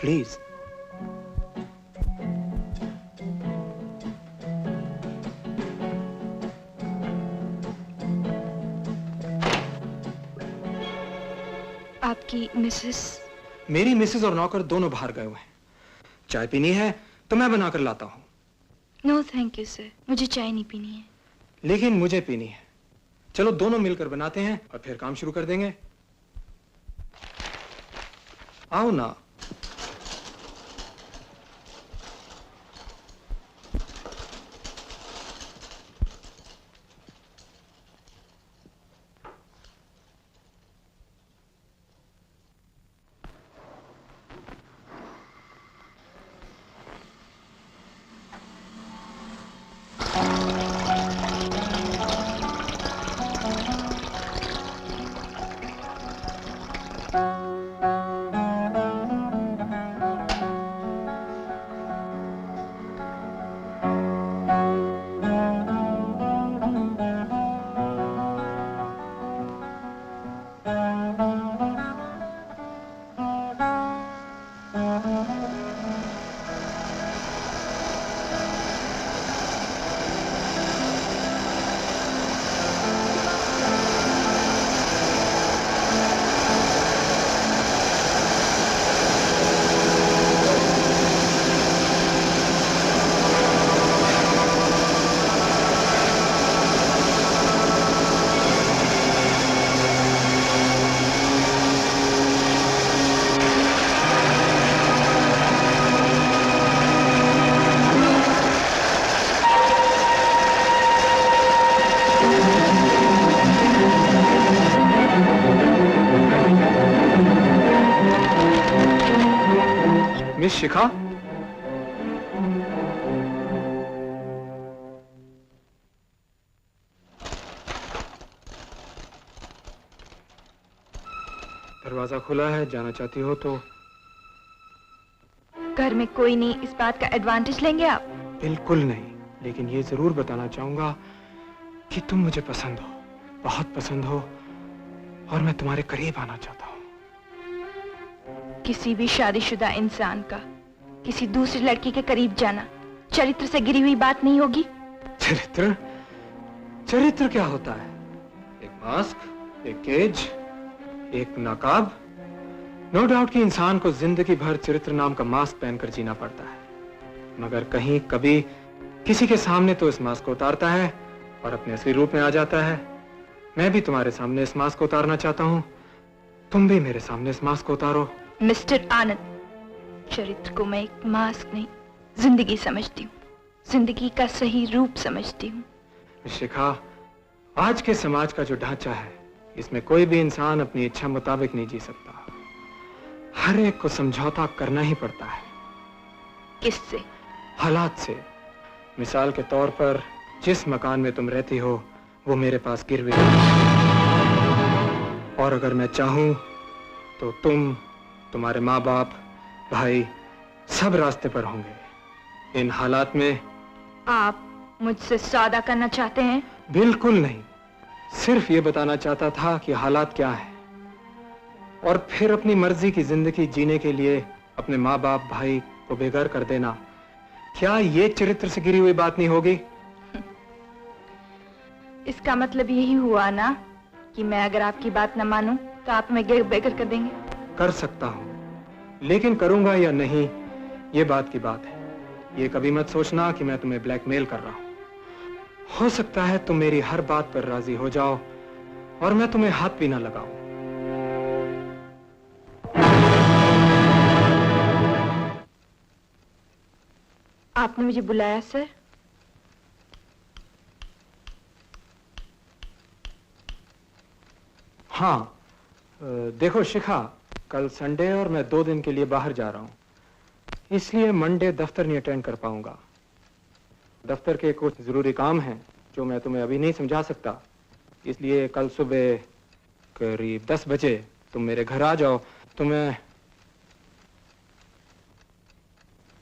Please. आपकी Mrs? मेरी Mrs और नौकर दोनों बाहर गए हुए हैं। चाय पीनी है तो मैं बनाकर लाता हूं। नो थैंक यू सर, मुझे चाय नहीं पीनी है। लेकिन मुझे पीनी है। चलो दोनों मिलकर बनाते हैं और फिर काम शुरू कर देंगे। आओ ना। मिस शिखा, दरवाजा खुला है, जाना चाहती हो तो। घर में कोई नहीं, इस बात का एडवांटेज लेंगे आप? बिल्कुल नहीं, लेकिन ये जरूर बताना चाहूंगा कि तुम मुझे पसंद हो, बहुत पसंद हो, और मैं तुम्हारे करीब आना चाहता हूँ। किसी भी शादीशुदा इंसान का किसी दूसरी लड़की के करीब जाना चरित्र से गिरी हुई बात नहीं होगी? चरित्र? चरित्र क्या होता है? एक मास्क, एक केज, एक नकाब। नो डाउट कि इंसान को जिंदगी भर चरित्र नाम का मास्क पहनकर जीना पड़ता है, मगर कहीं कभी किसी के सामने तो इस मास्क को उतारता है और अपने असली रूप में आ जाता है। मैं भी तुम्हारे सामने इस मास्क को उतारना चाहता हूँ, तुम भी मेरे सामने इस मास्क को उतारो। मिस्टर आनंद, चरित्र को मैं एक मास्क नहीं, जिंदगी समझती हूँ, जिंदगी का सही रूप समझती हूँ। शिखा, आज के समाज का जो ढांचा है, इसमें कोई भी इंसान अपनी इच्छा मुताबिक नहीं जी सकता। हर एक को समझौता करना ही पड़ता है। किससे? हालात से। मिसाल के तौर पर जिस मकान में तुम रहती हो वो मेरे पास गिरवी है, और अगर मैं चाहूं तो तुम, तुम्हारे माँ बाप, भाई सब रास्ते पर होंगे। इन हालात में आप मुझसे सौदा करना चाहते हैं? बिल्कुल नहीं, सिर्फ ये बताना चाहता था कि हालात क्या है, और फिर अपनी मर्जी की जिंदगी जीने के लिए अपने माँ बाप, भाई को बेघर कर देना, क्या ये चरित्र से गिरी हुई बात नहीं होगी? इसका मतलब यही हुआ ना कि मैं अगर आपकी बात न मानूं तो आप हमें बेघर कर देंगे? कर सकता हूं, लेकिन करूंगा या नहीं ये बात की बात है। ये कभी मत सोचना कि मैं तुम्हें ब्लैकमेल कर रहा हूं। हो सकता है तुम मेरी हर बात पर राजी हो जाओ और मैं तुम्हें हाथ भी ना लगाऊं। आपने मुझे बुलाया सर? हाँ, देखो शिखा, कल संडे और मैं 2 दिन के लिए बाहर जा रहा हूँ, इसलिए मंडे दफ्तर नहीं अटेंड कर पाऊंगा। दफ्तर के कुछ जरूरी काम हैं जो मैं तुम्हें अभी नहीं समझा सकता, इसलिए कल सुबह करीब 10 बजे तुम मेरे घर आ जाओ तो मैं।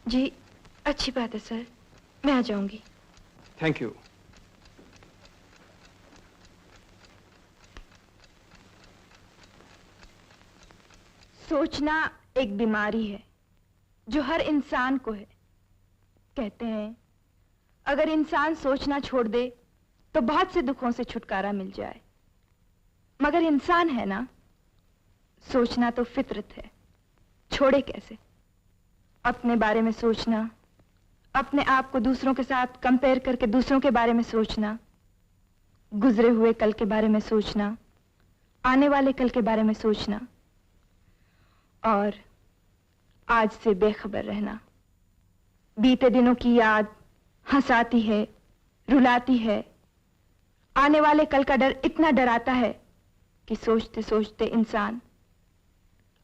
जी अच्छी बात है सर, मैं आ जाऊंगी। Thank you. सोचना एक बीमारी है, जो हर इंसान को है। कहते हैं अगर इंसान सोचना छोड़ दे तो बहुत से दुखों से छुटकारा मिल जाए, मगर इंसान है ना, सोचना तो फितरत है, छोड़े कैसे? अपने बारे में सोचना, अपने आप को दूसरों के साथ कंपेयर करके दूसरों के बारे में सोचना, गुजरे हुए कल के बारे में सोचना, आने वाले कल के बारे में सोचना और आज से बेखबर रहना। बीते दिनों की याद हंसाती है, रुलाती है। आने वाले कल का डर इतना डराता है कि सोचते सोचते इंसान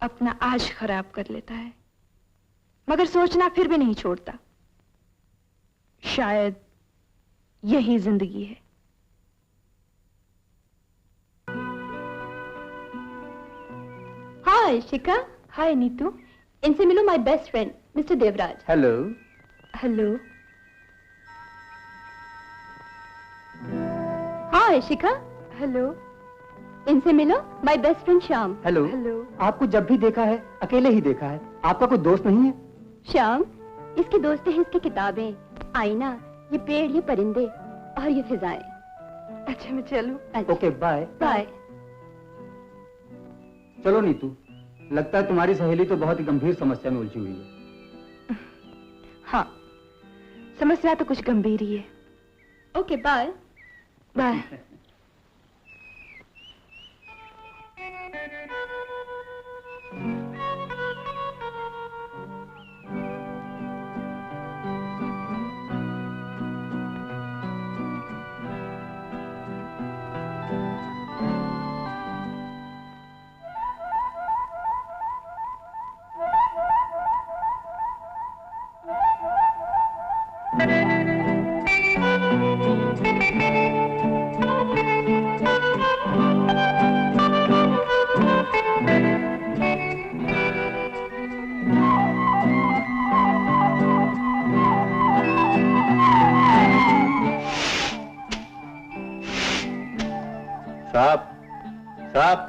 अपना आज खराब कर लेता है, मगर सोचना फिर भी नहीं छोड़ता। शायद यही जिंदगी है। हाय शिखा। हाय नीतू। इनसे मिलो, my best friend mister Devraj. Hello. Hello. Hi Shikha. Hello. इनसे मिलो, my best friend Shyam. Hello. Hello. आपको जब भी देखा है अकेले ही देखा है, आपका कोई दोस्त नहीं है? श्याम, इसकी दोस्तें हैं इसकी किताबें, आईना, ये पेड़, ये परिंदे और ये फिजाएं। अच्छा मैं चलूं? Okay bye. बाय। चलो नीतू, लगता है तुम्हारी सहेली तो बहुत ही गंभीर समस्या में उलझी हुई है। हाँ, समस्या तो कुछ गंभीर ही है। Okay bye. बाय। साहब, साहब।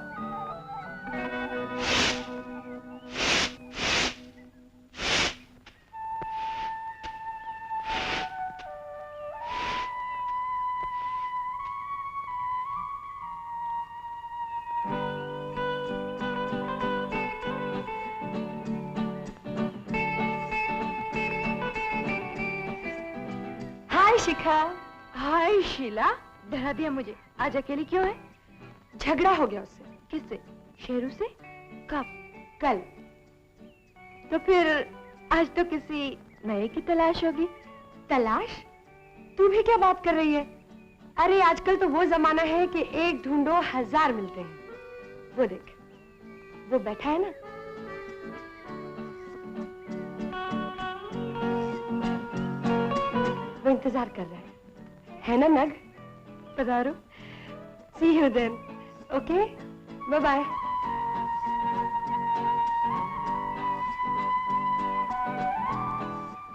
हाय शिखा। हाय शीला। डरा दिया मुझे। आज अकेली क्यों है? झगड़ा हो गया उससे। किससे? शेरू से? कब? कल। तो फिर आज तो किसी नए की तलाश होगी। तलाश? तू भी क्या बात कर रही है? अरे आजकल तो वो जमाना है कि एक ढूंढो 1000 मिलते हैं। वो देख, वो बैठा है ना, वो इंतजार कर रहा है ना नग? पधारो। See you then. Okay? Bye bye.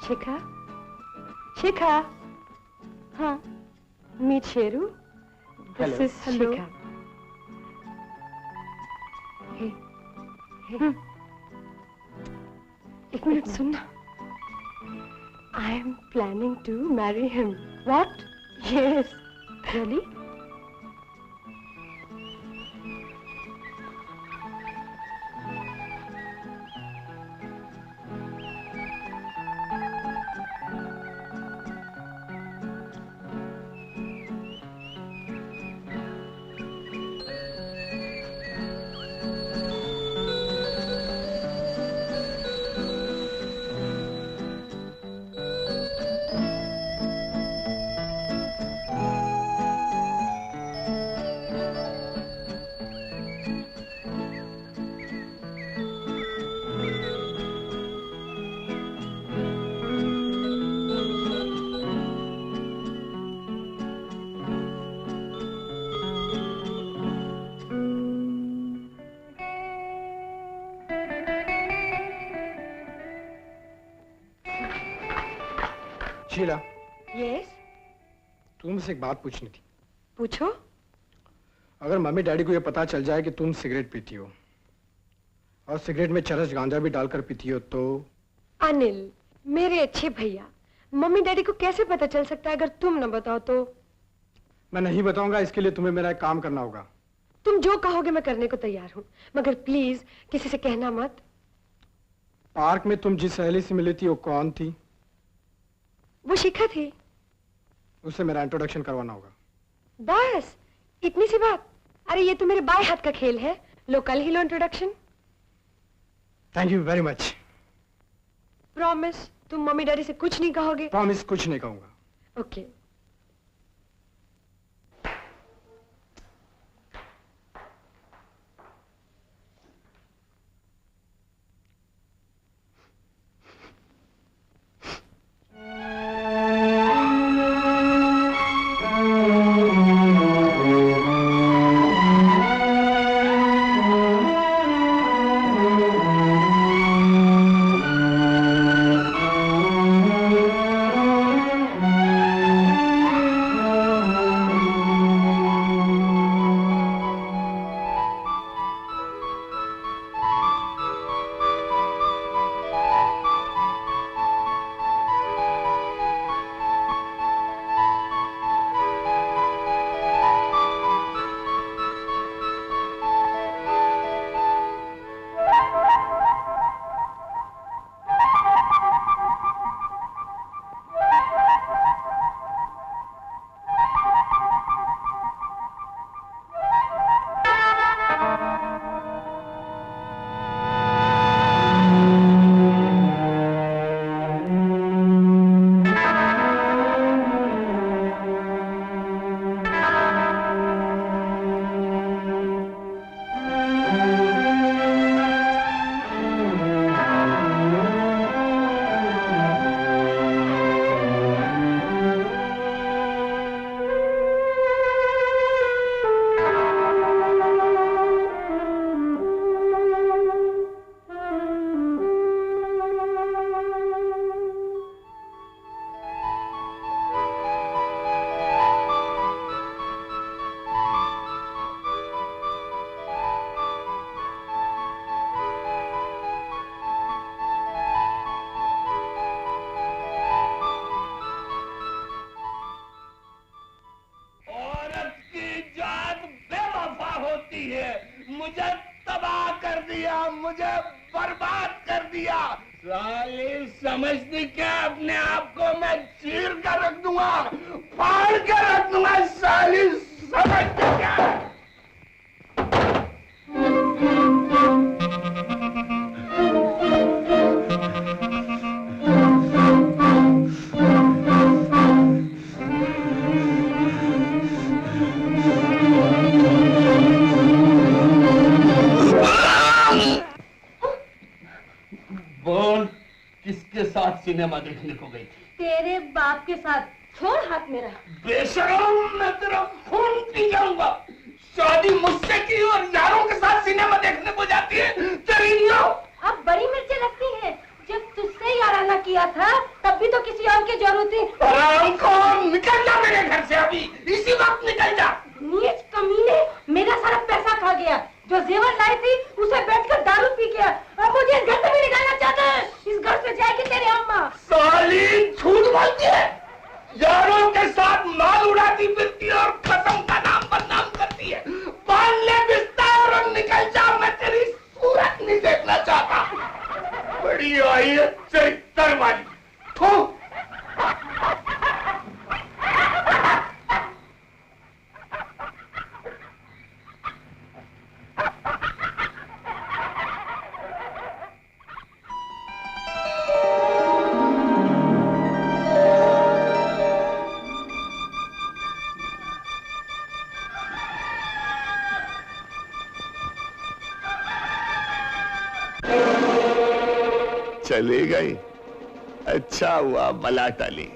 Shikha? Shikha? हाँ। Meet Sheru. This Hello. is Hello. Shikha. Hey. Hey. एक मिनट सुनना। I am planning to marry him. What? Yes. Really? Sheela, Yes. तुमसे एक बात पूछनी थी। पूछो। अगर मम्मी डैडी को ये पता चल जाए कि तुम सिगरेट पीती हो और सिगरेट में चरस गांजा भी डालकर पीती हो तो अनिल, मेरे अच्छे भैया, मम्मी डैडी को कैसे पता चल सकता है अगर तुम न बताओ तो? मैं नहीं बताऊंगा, इसके लिए तुम्हें मेरा एक काम करना होगा। तुम जो कहोगे मैं करने को तैयार हूँ, मगर प्लीज किसी से कहना मत। पार्क में तुम जिस सहेली से मिली थी वो कौन थी? वो शिखा थी। उससे मेरा इंट्रोडक्शन करवाना होगा। बस इतनी सी बात? अरे ये तो मेरे बाएं हाथ का खेल है, लो कल ही लो introduction. Thank you very much. Promise तुम मम्मी डैडी से कुछ नहीं कहोगे? प्रॉमिस, कुछ नहीं कहूंगा। ओके। मुझे तबाह कर दिया, मुझे बर्बाद कर दिया। साली समझती क्या अपने आप को? मैं चीर कर रख दूंगा, फाड़ कर रख दूंगा। साली समझती क्या? बोल, किसके साथ सिनेमा देखने को गई थी? तेरे बाप के साथ। छोड़ हाथ मेरा। बेशरम, मैं तेरा खून पी जाऊंगा। शादी मुझसे की और यारों के साथ सिनेमा देखने को जाती है तेरी नो। अब बड़ी मिर्चें लगती हैं। जब तुझसे याराना किया था तब भी तो किसी और की जरूरत थी। हरामखोर, निकल जा मेरे घर से अभी, इसी वक्त निकल जा। नीच कमीने, मेरा सारा पैसा खा गया। जो जेवर लाई थी उसे बैठकर दारू पी गया। अब मुझे इस घर से भी निकालना चाहता है। इस घर से जाएगी तेरी अम्मा। साली झूठ बोलती है, यारों के साथ माल उड़ाती फिरती है और कसम का नाम बदनाम करती है। बांध ले बिस्तर और निकल जा, मैं तेरी सूरत नहीं देखना चाहता। बड़ी आई है चरित्र वाली। चली गई, अच्छा हुआ बला टली।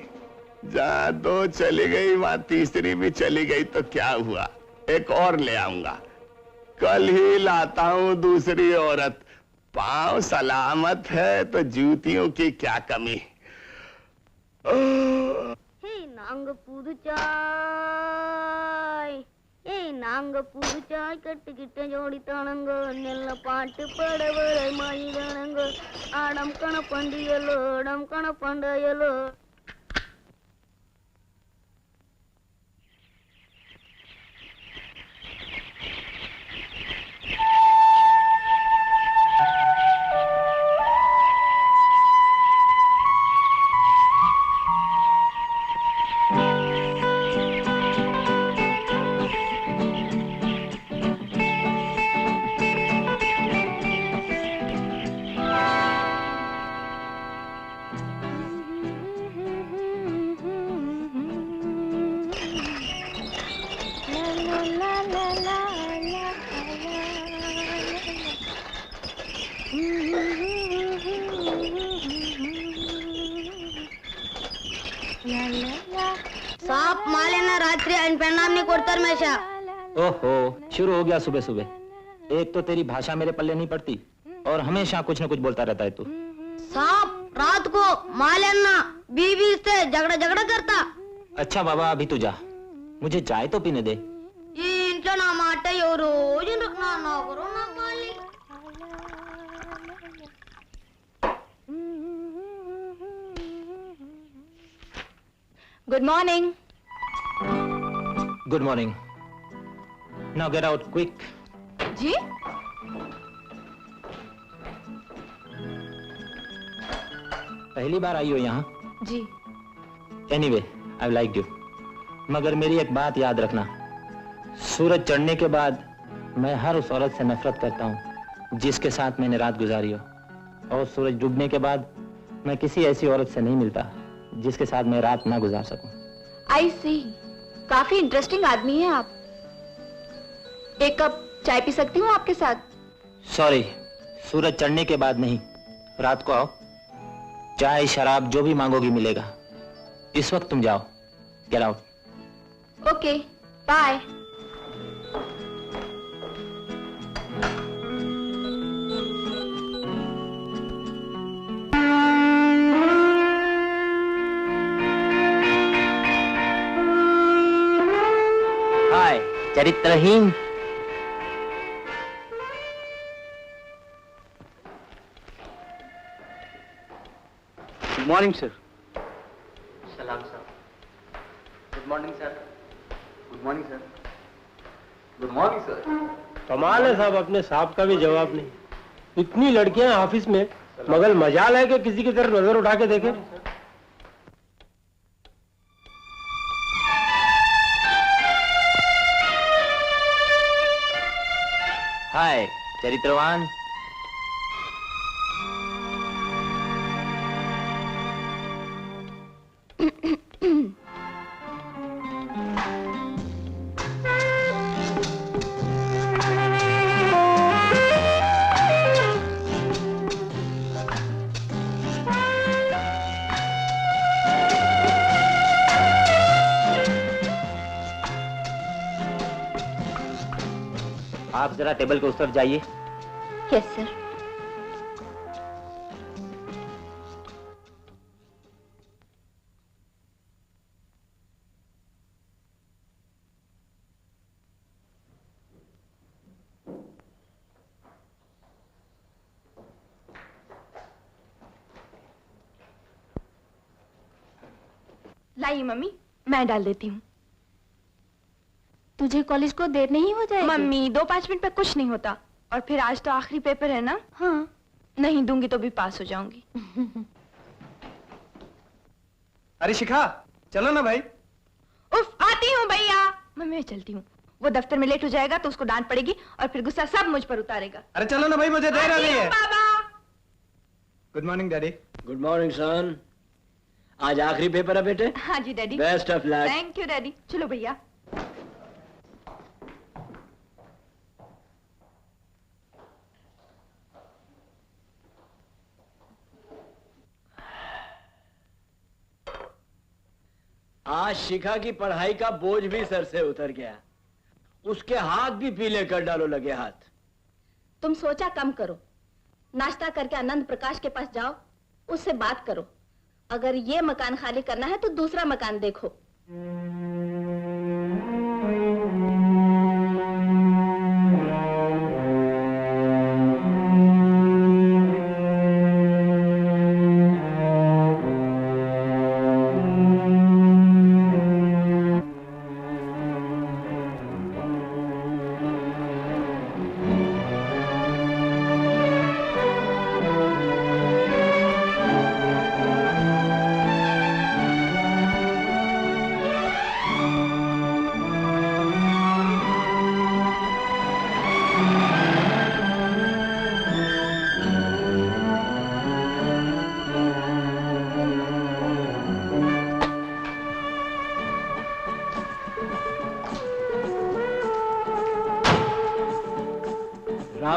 जहाँ दो चली गई वहां तीसरी भी चली गई तो क्या हुआ, एक और ले आऊंगा। कल ही लाता हूँ दूसरी औरत। पांव सलामत है तो जूतियों की क्या कमी। हे नांग पुदुचाय நாங்க பூச்சாய் கட்டுக்கிட்ட ஜோடித்தானங்க நெல்ல பாட்டு படவரை மயிலானங்க ஆடம் கணப்பண்டியலோ ஆடம் கணப்பண்டையலோ. साहब माले ना रात्रि इन पेनाम ने कोरतर में शा. ओहो, शुरू हो गया सुबह सुबह। एक तो तेरी भाषा मेरे पल्ले नहीं पड़ती और हमेशा कुछ न कुछ बोलता रहता है तू। साहब रात को माले ना बीवी से झगड़ा करता. अच्छा बाबा, अभी तू जा, मुझे चाय तो पीने दे। इंట్లో నా మాట ఎవరు ఎందుకు నా కरो ना माली. Good morning. Good morning. Now get out quick. जी पहली बार आई हो यहाँ? जी. Anyway, I like you. मगर मेरी एक बात याद रखना, सूरज चढ़ने के बाद मैं हर उस औरत से नफरत करता हूँ जिसके साथ मैंने रात गुजारी हो, और सूरज डूबने के बाद मैं किसी ऐसी औरत से नहीं मिलता जिसके साथ मैं रात ना गुजार सकूं। आई सी, काफी इंटरेस्टिंग आदमी है आप. एक कप चाय पी सकती हूँ आपके साथ? सॉरी, सूरज चढ़ने के बाद नहीं, रात को आओ, चाय शराब जो भी मांगोगी मिलेगा. इस वक्त तुम जाओ. Get out. Okay, bye. Hi चरित्रहीन. Good morning sir. सलाम sir. Good morning sir. Good morning sir. Good morning sir. कमाल है साहब, अपने साहब का भी जवाब नहीं. इतनी लड़कियां ऑफिस में, मगर मजाल है कि किसी की तरफ नजर उठा के देखे. हाय चरित्रवान. आप जरा टेबल के उस तरफ जाइए. Yes sir. लाइए मम्मी, मैं डाल देती हूँ. तुझे कॉलेज को देर नहीं हो जाएगी? मम्मी 2-5 मिनट में कुछ नहीं होता, और फिर आज तो आखिरी पेपर है ना. हाँ. नहीं दूंगी तो भी पास हो जाऊंगी. अरे शिखा, चलो ना भाई. उफ, आती हूँ भैया. मम्मी मैं चलती हूँ. वो दफ्तर में लेट हो जाएगा तो उसको डांट पड़ेगी और फिर गुस्सा सब मुझ पर उतारेगा. अरे चलो ना भाई, मुझे देर हो गई है. बाबा. Good morning daddy. Good morning son. आज आखिरी पेपर है बेटे. हाँ जी daddy. Best of luck. Thank you daddy. चलो भैया. आज शिखा की पढ़ाई का बोझ भी सर से उतर गया. उसके हाथ भी पीले कर डालो लगे हाथ. तुम सोचा कम करो. नाश्ता करके आनंद प्रकाश के पास जाओ, उससे बात करो. अगर ये मकान खाली करना है तो दूसरा मकान देखो.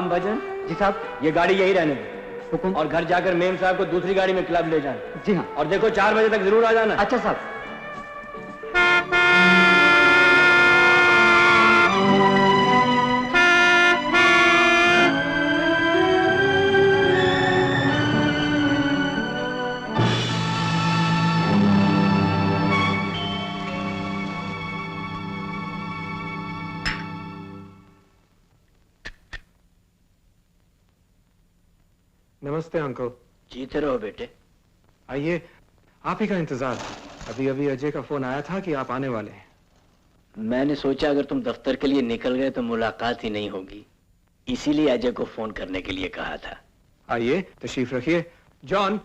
राम भजन। जी साहब। ये गाड़ी यही रहने दो। हुकुम। और घर जाकर मेम साहब को दूसरी गाड़ी में क्लब ले जाना। जी हाँ। और देखो 4 बजे तक जरूर आ जाना। अच्छा साहब। नमस्ते अंकल। जीते रहो बेटे। आइए, आप ही का इंतजार था। अभी अभी अजय का फोन आया था कि आप आने वाले हैं। मैंने सोचा अगर तुम दफ्तर के लिए निकल गए तो मुलाकात ही नहीं होगी, इसीलिए अजय को फोन करने के लिए कहा था। आइए, तशरीफ रखिए। जॉन,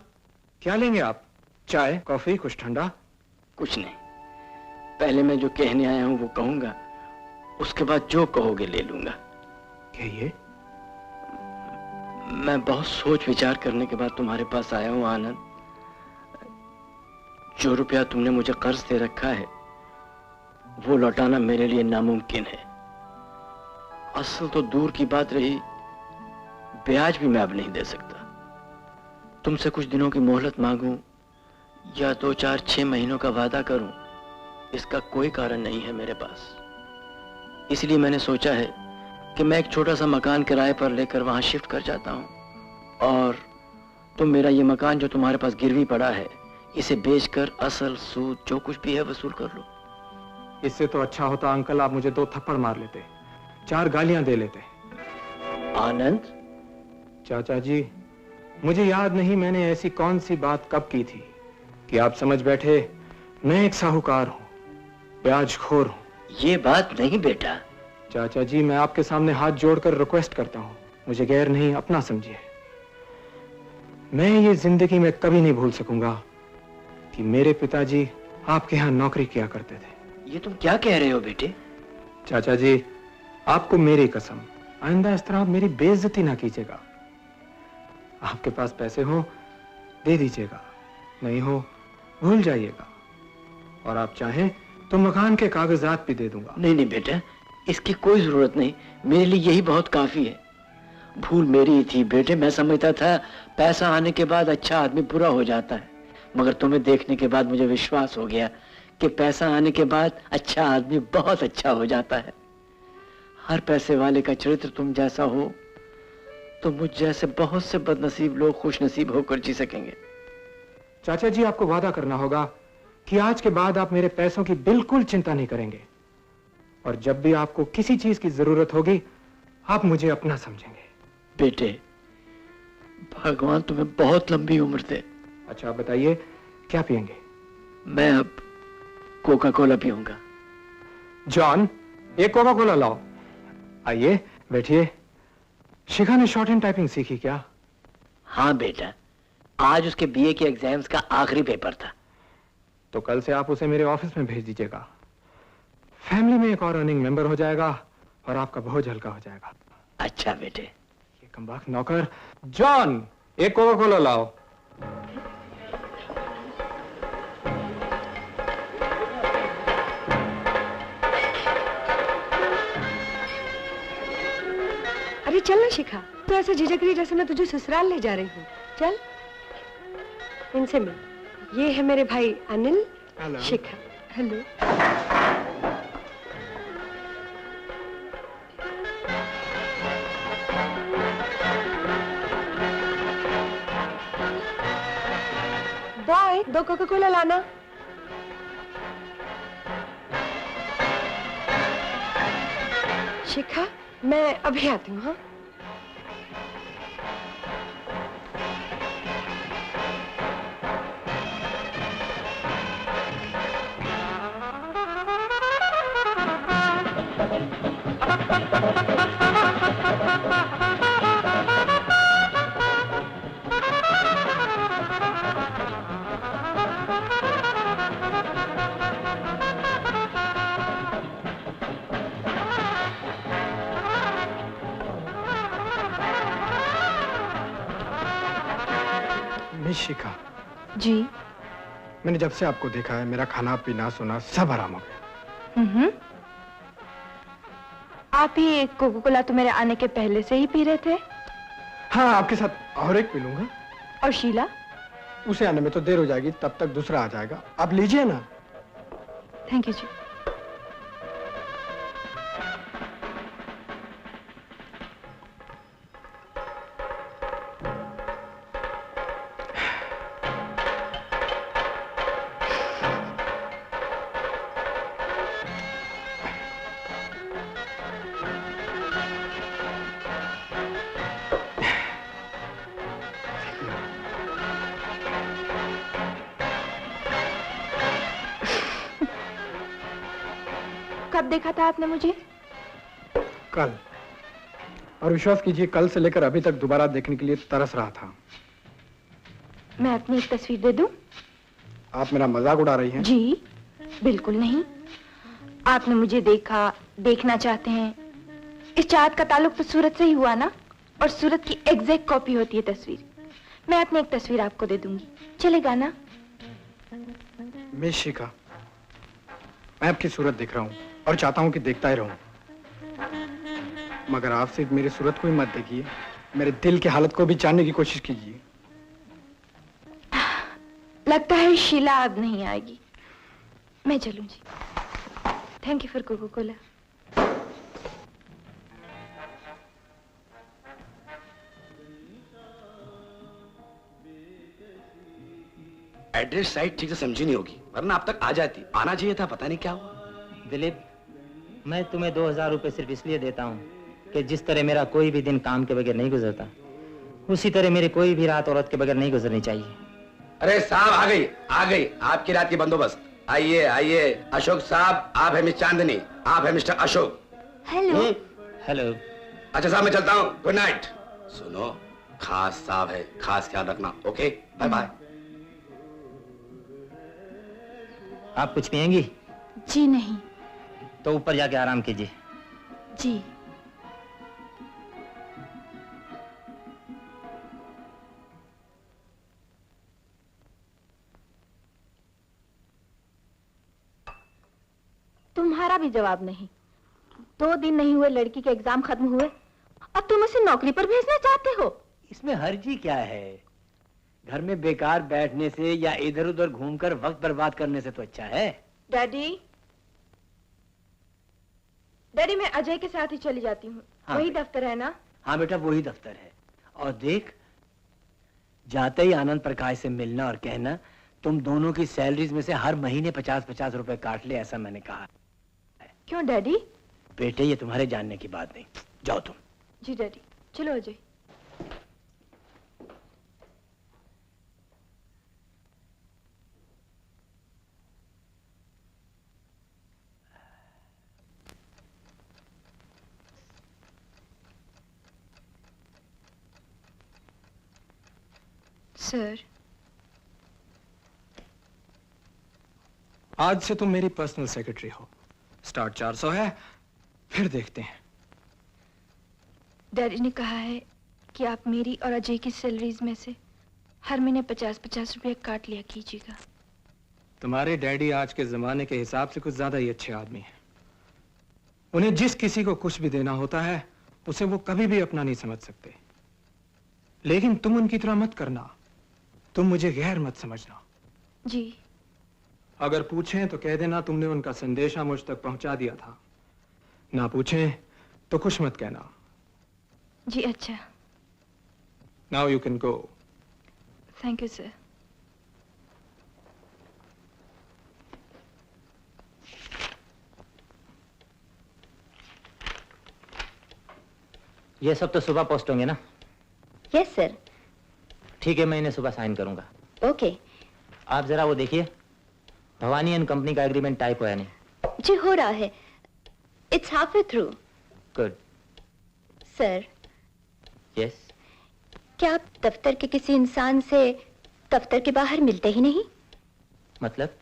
क्या लेंगे आप? चाय, कॉफी, कुछ ठंडा? कुछ नहीं, पहले मैं जो कहने आया हूं वो कहूंगा, उसके बाद जो कहोगे ले लूंगा। कहिए। मैं बहुत सोच विचार करने के बाद तुम्हारे पास आया हूं आनंद। जो रुपया तुमने मुझे कर्ज दे रखा है वो लौटाना मेरे लिए नामुमकिन है। असल तो दूर की बात रही, ब्याज भी मैं अब नहीं दे सकता। तुमसे कुछ दिनों की मोहलत मांगूं या 2, 4, 6 महीनों का वादा करूं, इसका कोई कारण नहीं है मेरे पास। इसलिए मैंने सोचा है कि मैं एक छोटा सा मकान किराए पर लेकर वहां शिफ्ट कर जाता हूं और तुम मेरा ये मकान जो तुम्हारे पास गिरवी पड़ा है इसे बेचकर असल सूद जो कुछ भी है वसूल कर लो। इससे तो अच्छा होता अंकल आप मुझे 2 थप्पड़ मार लेते, 4 गालियां दे लेते। आनंद। चाचा जी, मुझे याद नहीं मैंने ऐसी कौन सी बात कब की थी कि आप समझ बैठे मैं एक साहूकार हूं, ब्याजखोर हूं। ये बात नहीं बेटा। चाचा जी, मैं आपके सामने हाथ जोड़कर रिक्वेस्ट करता हूं, मुझे गैर नहीं अपना समझिए। मैं ये जिंदगी में कभी नहीं भूल सकूंगा कि मेरे पिताजी आपके यहां नौकरी किया करते थे। ये तुम क्या कह रहे हो बेटे? चाचा जी, आपको मेरी कसम, आइंदा इस तरह आप मेरी बेइज्जती ना कीजिएगा। आपके पास पैसे हो दे दीजिएगा, नहीं हो भूल जाइएगा। और आप चाहें तो मकान के कागजात भी दे दूंगा। नहीं नहीं बेटा, इसकी कोई जरूरत नहीं, मेरे लिए यही बहुत काफी है। भूल मेरी ही थी बेटे, मैं समझता था पैसा आने के बाद अच्छा आदमी बुरा हो जाता है, मगर तुम्हें देखने के बाद मुझे विश्वास हो गया कि पैसा आने के बाद अच्छा आदमी बहुत अच्छा हो जाता है। हर पैसे वाले का चरित्र तुम जैसा हो तो मुझ जैसे बहुत से बदनसीब लोग खुश नसीब होकर जी सकेंगे। चाचा जी, आपको वादा करना होगा कि आज के बाद आप मेरे पैसों की बिल्कुल चिंता नहीं करेंगे और जब भी आपको किसी चीज की जरूरत होगी आप मुझे अपना समझेंगे। बेटे, भगवान तुम्हें बहुत लंबी उम्र दे। अच्छा, आप बताइए क्या पियेंगे? मैं अब कोका कोला पीऊंगा। जॉन, एक कोका कोला लाओ। आइए बैठिए। शिखा ने शॉर्ट हैंड टाइपिंग सीखी क्या? हाँ बेटा, आज उसके बीए के एग्जाम्स का आखिरी पेपर था। तो कल से आप उसे मेरे ऑफिस में भेज दीजिएगा। फैमिली में एक और अर्निंग मेंबर हो जाएगा और आपका बोझ हल्का हो जाएगा। अच्छा बेटे। ये कमबख्त नौकर। जॉन, एक कोका कोला लाओ। अरे चल ना शिखा, तो ऐसे झिझक रही जैसे मैं तुझे ससुराल ले जा रही हूँ। चल इनसे मिल। ये है मेरे भाई अनिल। हेलो। शिखा। हेलो। बॉय, 2 कोका कोला लाना। शिखा, मैं अभी आती हूँ। हाँ, मिस शिखा जी। मैंने जब से आपको देखा है मेरा खाना पीना सोना सब आराम हो गया। आप ही कोको कोला तो मेरे आने के पहले से ही पी रहे थे। हाँ, आपके साथ और एक पी लूंगा। और शीला? उसे आने में तो देर हो जाएगी, तब तक दूसरा आ जाएगा। आप लीजिए ना। थैंक यू जी। कब देखा था आपने मुझे? कल। और विश्वास कीजिए, कल से लेकर अभी तक दोबारा देखने के लिए तरस रहा था। मैं अपनी एक तस्वीर दे दूं? आप मेरा मजाक उड़ा रही हैं? जी बिल्कुल नहीं। आपने मुझे देखा, देखना चाहते हैं। इस चाहत का ताल्लुक तो सूरत से ही हुआ ना, और सूरत की एग्जैक्ट कॉपी होती है तस्वीर। मैं अपनी एक तस्वीर आपको दे दूंगी, चलेगा ना? मिस शिखा, मैं आपकी सूरत देख रहा हूँ और चाहता हूँ कि देखता ही रहूं, मगर आप सिर्फ मेरी सूरत को ही मत देखिए, मेरे दिल की हालत को भी जानने की कोशिश कीजिए। लगता है शीला अब नहीं आएगी, मैं चलूं जी। Thank you for Coca Cola. Address site ठीक से समझी नहीं होगी, वरना अब तक आ जाती। आना चाहिए था, पता नहीं क्या हुआ। दिलीप, मैं तुम्हें 2000 रुपए सिर्फ इसलिए देता हूँ कि जिस तरह मेरा कोई भी दिन काम के बगैर नहीं गुजरता, उसी तरह मेरी कोई भी रात औरत के बगैर नहीं गुजरनी चाहिए। अरे साहब, आ गई आपकी रात की बंदोबस्त। आइए आइए। अशोक साहब, आप है मिस चांदनी, आप है मिस्टर अशोक। हेलो। हेलो। अच्छा साहब, मैं चलता हूँ, गुड नाइट। सुनो, खास साहब है, खास ख्याल रखना। Okay, bye bye. आप कुछ पिएंगी? जी नहीं। तो ऊपर जाके आराम कीजिए। जी। तुम्हारा भी जवाब नहीं। 2 दिन नहीं हुए लड़की के एग्जाम खत्म हुए और तुम उसे नौकरी पर भेजना चाहते हो? इसमें हर्जी क्या है? घर में बेकार बैठने से या इधर उधर घूमकर वक्त बर्बाद करने से तो अच्छा है। डैडी, डैडी मैं अजय के साथ ही चली जाती हूँ। हाँ वही बेटा। दफ्तर है ना? हाँ बेटा, वही दफ्तर है। और देख, जाते ही आनंद प्रकाश से मिलना और कहना तुम दोनों की सैलरीज में से हर महीने 50-50 रुपए काट ले, ऐसा मैंने कहा। क्यों डैडी? बेटे, ये तुम्हारे जानने की बात नहीं। जाओ तुम। जी डैडी। चलो अजय। सर, आज से तुम मेरी पर्सनल सेक्रेटरी हो। स्टार्ट 400 है, फिर देखते हैं। डैडी ने कहा है कि आप मेरी और अजय की सैलरीज में से हर महीने 50-50 रुपए काट लिया कीजिएगा। तुम्हारे डैडी आज के जमाने के हिसाब से कुछ ज्यादा ही अच्छे आदमी हैं। उन्हें जिस किसी को कुछ भी देना होता है, उसे वो कभी भी अपना नहीं समझ सकते। लेकिन तुम उनकी तरह मत करना, तुम मुझे गैर मत समझना। जी। अगर पूछें तो कह देना तुमने उनका संदेशा मुझ तक पहुंचा दिया था। ना पूछें तो कुछ मत कहना। जी अच्छा। Now you can go. Thank you sir. ये सब तो सुबह पोस्ट होंगे ना? Yes sir. ठीक है, मैं इन्हें सुबह साइन करूंगा। ओके। आप जरा वो देखिए, भवानी एंड कंपनी का एग्रीमेंट टाइप हुआ है नहीं? जी हो रहा है। It's half way through. Good. Sir, yes. क्या आप दफ्तर के किसी इंसान से दफ्तर के बाहर मिलते ही नहीं? मतलब?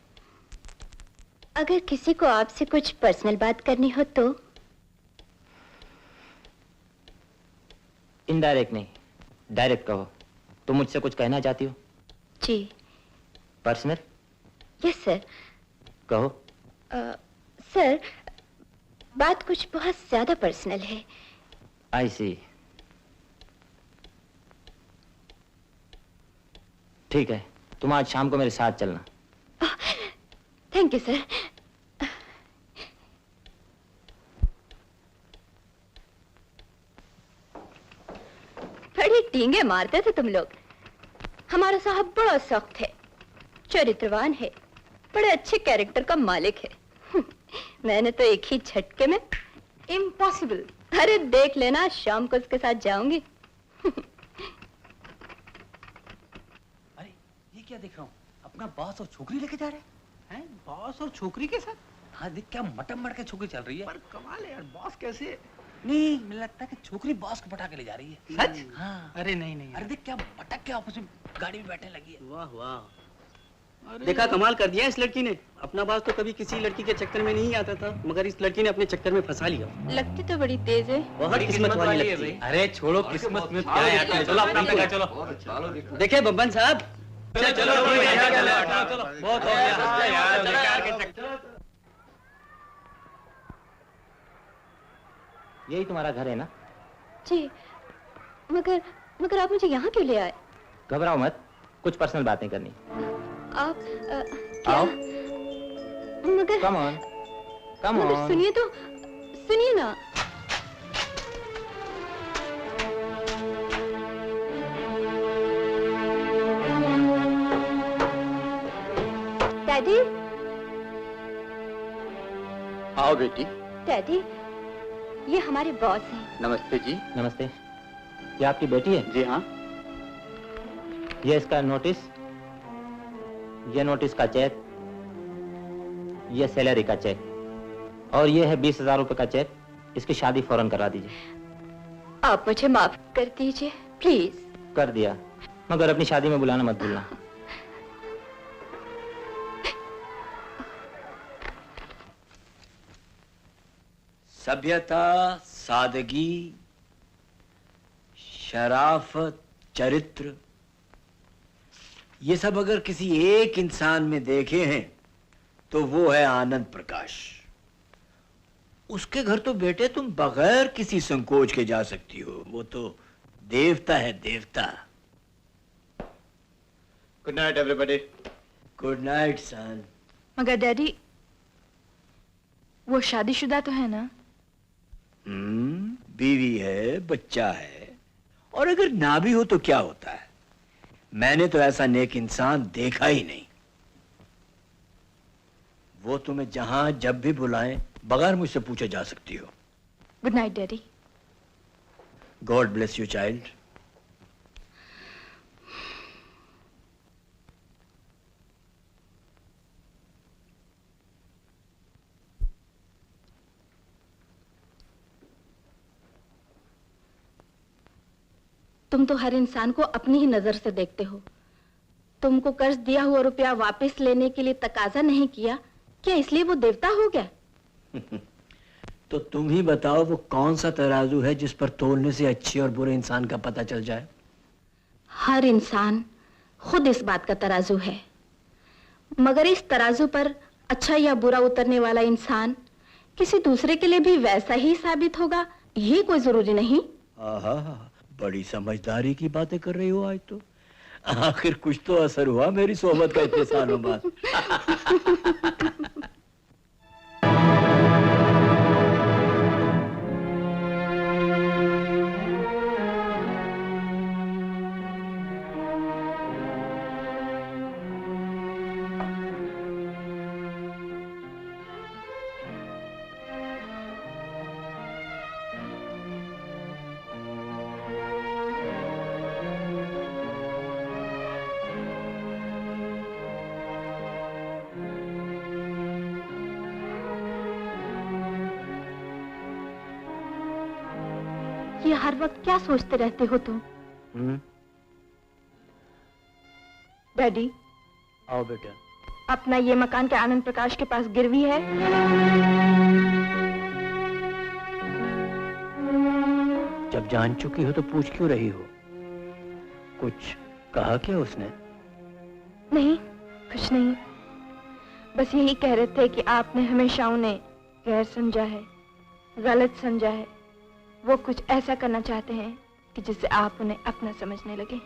अगर किसी को आपसे कुछ पर्सनल बात करनी हो तो? इनडायरेक्ट नहीं, डायरेक्ट कहो। तुम मुझसे कुछ कहना चाहती हो? जी। पर्सनल? Yes sir. कहो। सर, बात कुछ बहुत ज्यादा पर्सनल है। आई सी। ठीक है, तुम आज शाम को मेरे साथ चलना। Thank you sir. बड़ी टींगे मारते थे तुम लोग। हमारा साहब बड़ा सख्त है, चरित्रवान है, बड़े अच्छे कैरेक्टर का मालिक है। मैंने तो एक ही झटके में। इम्पॉसिबल। अरे देख लेना, शाम को उसके साथ जाऊंगी। अरे ये क्या देख रहा हूँ, अपना बॉस और छोकरी लेके जा रहे हैं। बॉस और छोकरी के साथ? हाँ देख, क्या मटम मट के छोकरी चल रही है। पर कमाल है यार, बॉस कैसे? नहीं, मुझे लगता है कि छोकरी बॉस को पटा के ले जा रही है। सच? हाँ। अरे नहीं नहीं, अरे देख क्या मटक के आपस में गाड़ी में बैठने लगी है। वाह वाह, देखा कमाल कर दिया इस लड़की ने। अपना बात तो कभी किसी लड़की के चक्कर में नहीं आता था, मगर इस लड़की ने अपने चक्कर में फंसा लिया। लगती तो बड़ी तेज है। बहुत किस्मत वाली लगती है। अरे छोड़ो किस्मत में क्या है, चलो अपना जगह चलो। देखे बब्बन साहब, चलो चलो बहुत हो गया। यही तुम्हारा घर है ना? जी, मगर आप मुझे यहाँ क्यों ले आए? घबराओ मत, कुछ पर्सनल बातें करनी। आप क्या? आओ। मगर कम ऑन, कम मगर ऑन। सुनिए तो, सुनिए ना। डैडी, आओ बेटी। डैडी, ये हमारे बॉस हैं। नमस्ते जी। नमस्ते। ये आपकी बेटी है? जी हाँ। ये इसका नोटिस, ये नोटिस का चेक, ये सैलरी का चेक, और ये है 20,000 रुपए का चेक। इसकी शादी फौरन करा दीजिए। आप मुझे माफ कर दीजिए प्लीज। कर दिया, मगर अपनी शादी में बुलाना मत भूलना। सभ्यता, सादगी, शराफत, चरित्र, ये सब अगर किसी एक इंसान में देखे हैं तो वो है आनंद प्रकाश। उसके घर तो बेटे तुम बगैर किसी संकोच के जा सकती हो। वो तो देवता है, देवता। Good night everybody. Good night son. मगर डैडी, वो शादीशुदा तो है ना? बीवी है, बच्चा है, और अगर ना भी हो तो क्या होता है। मैंने तो ऐसा नेक इंसान देखा ही नहीं। वो तुम्हें जहां जब भी बुलाएं बगैर मुझसे पूछे जा सकती हो। Good night daddy. God bless you child. तुम तो हर इंसान को अपनी ही नजर से देखते हो। तुमको कर्ज दिया हुआ रुपया वापस लेने के लिए तकाजा नहीं किया, क्या इसलिए वो देवता हो गया? तो तुम ही बताओ वो कौन सा तराजू है जिस पर तोलने से अच्छे और बुरे इंसान का पता चल जाए? हर इंसान खुद इस बात का तराजू है, मगर इस तराजू पर अच्छा या बुरा उतरने वाला इंसान किसी दूसरे के लिए भी वैसा ही साबित होगा, ये कोई जरूरी नहीं। आहा, बड़ी समझदारी की बातें कर रही हो आज तो। आखिर कुछ तो असर हुआ मेरी सोहबत का इतने सालों बाद। ये हर वक्त क्या सोचते रहते हो तुम? डैडी, आओ बेटा। अपना ये मकान के आनंद प्रकाश के पास गिरवी है? जब जान चुकी हो तो पूछ क्यों रही हो? कुछ कहा क्या उसने? नहीं, कुछ नहीं। बस यही कह रहे थे कि आपने हमेशा उन्हें गैर समझा है। गलत समझा है। वो कुछ ऐसा करना चाहते हैं कि जिससे आप उन्हें अपना समझने लगे।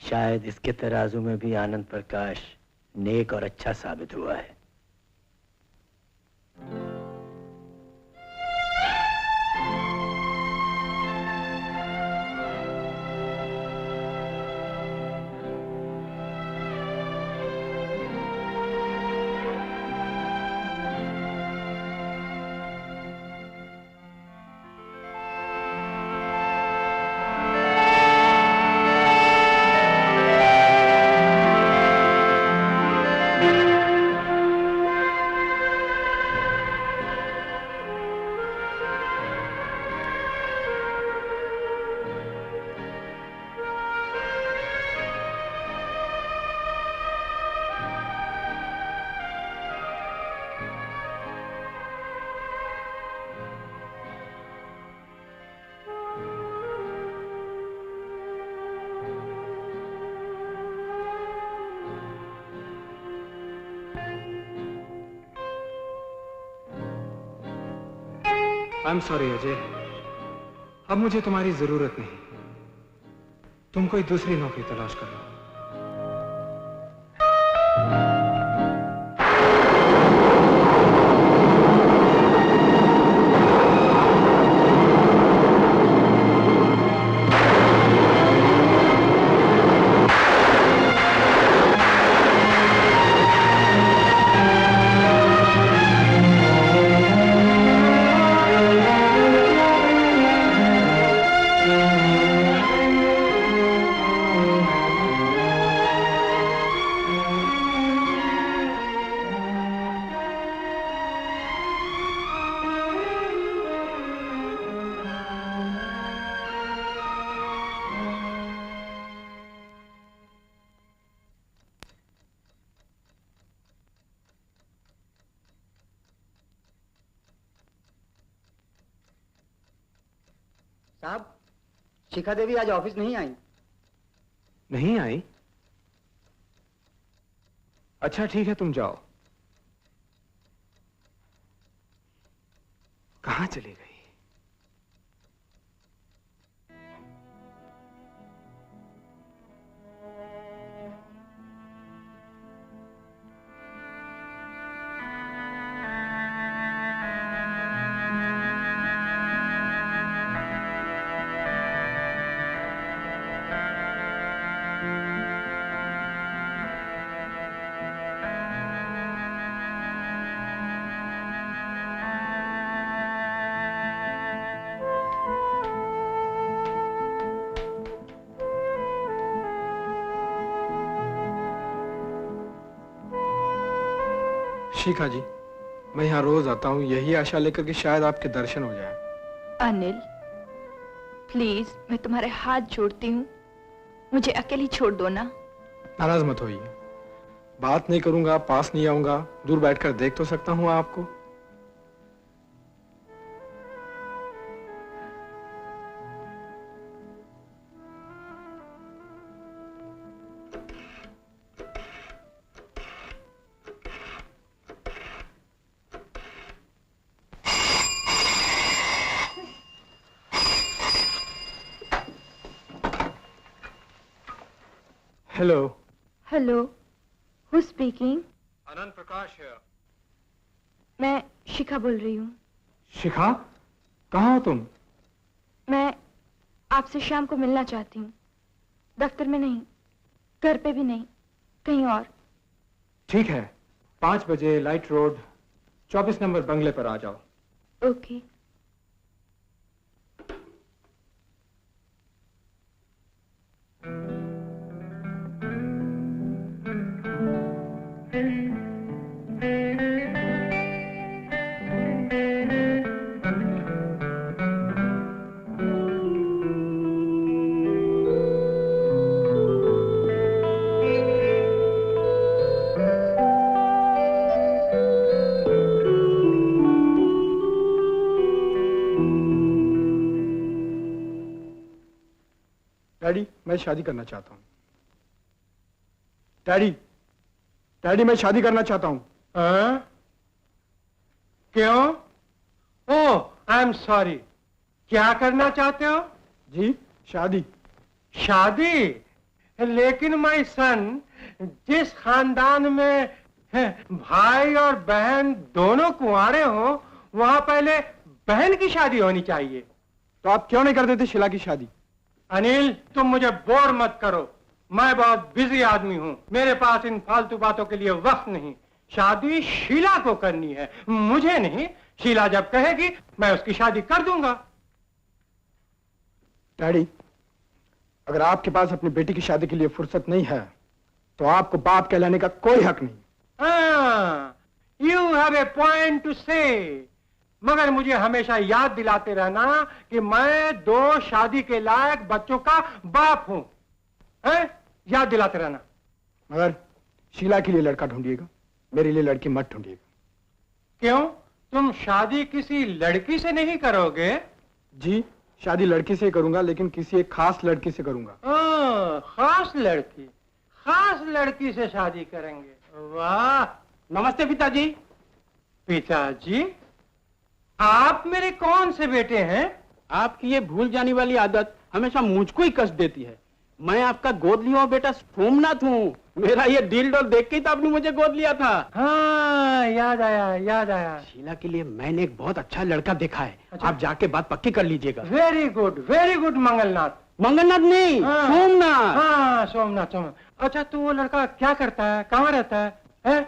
शायद इसके तराजू में भी आनंद प्रकाश नेक और अच्छा साबित हुआ है। आई एम सॉरी अजय, अब मुझे तुम्हारी जरूरत नहीं। तुम कोई दूसरी नौकरी तलाश कर लो। साहब, शिखा देवी आज ऑफिस नहीं आई। नहीं आई? अच्छा ठीक है, तुम जाओ। कहां चली गई? शिखा जी, मैं यहाँ रोज आता हूँ यही आशा लेकर कि शायद आपके दर्शन हो जाए। अनिल, प्लीज मैं तुम्हारे हाथ जोड़ती हूँ, मुझे अकेली छोड़ दो ना। नाराज मत होइए, बात नहीं करूंगा, पास नहीं आऊंगा, दूर बैठकर देख तो सकता हूँ आपको। Hello. Hello, who speaking? Anand Prakash है। मैं शिखा बोल रही हूँ। शिखा, कहाँ हो तुम? मैं आपसे शाम को मिलना चाहती हूँ। दफ्तर में नहीं, घर पे भी नहीं, कहीं और। ठीक है, 5 बजे लाइट रोड 24 नंबर बंगले पर आ जाओ। ओके। डैडी मैं शादी करना चाहता हूँ। डैडी डैडी मैं शादी करना चाहता हूँ। क्यों? ओह आई एम सॉरी, क्या करना चाहते हो? जी शादी। शादी? लेकिन माय सन, जिस खानदान में भाई और बहन दोनों कुंवारे हो, वहां पहले बहन की शादी होनी चाहिए। तो आप क्यों नहीं कर देते शीला की शादी? अनिल तुम मुझे बोर मत करो, मैं बहुत बिजी आदमी हूँ, मेरे पास इन फालतू बातों के लिए वक्त नहीं। शादी शीला को करनी है, मुझे नहीं। शीला जब कहेगी मैं उसकी शादी कर दूंगा। डैडी अगर आपके पास अपनी बेटी की शादी के लिए फुर्सत नहीं है तो आपको बाप कहलाने का कोई हक नहीं। You have a point two से, मगर मुझे हमेशा याद दिलाते रहना कि मैं 2 शादी के लायक बच्चों का बाप हूं। याद दिलाते रहना। मगर शीला के लिए लड़का ढूंढिएगा, मेरे लिए लड़की मत ढूंढिएगा। क्यों? तुम शादी किसी लड़की से नहीं करोगे? जी शादी लड़की से ही करूंगा, लेकिन किसी एक खास लड़की से करूंगा। खास लड़की? खास लड़की से शादी करेंगे? वाह। नमस्ते पिताजी। पिताजी आप मेरे कौन से बेटे हैं? आपकी ये भूल जाने वाली आदत हमेशा मुझको ही कष्ट देती है। मैं आपका गोद लिया हुआ बेटा सोमनाथ हूँ। मेरा ये डील डोल देख के ही तो आपने मुझे गोद लिया था। हाँ याद आया, याद आया। शीला के लिए मैंने एक बहुत अच्छा लड़का देखा है। अच्छा। आप जाके बात पक्की कर लीजिएगा। Very good Mangalnath. मंगलनाथ नहीं, हाँ। सोमनाथ। हाँ सोमनाथ। अच्छा तो वो लड़का क्या करता है, कहाँ रहता है?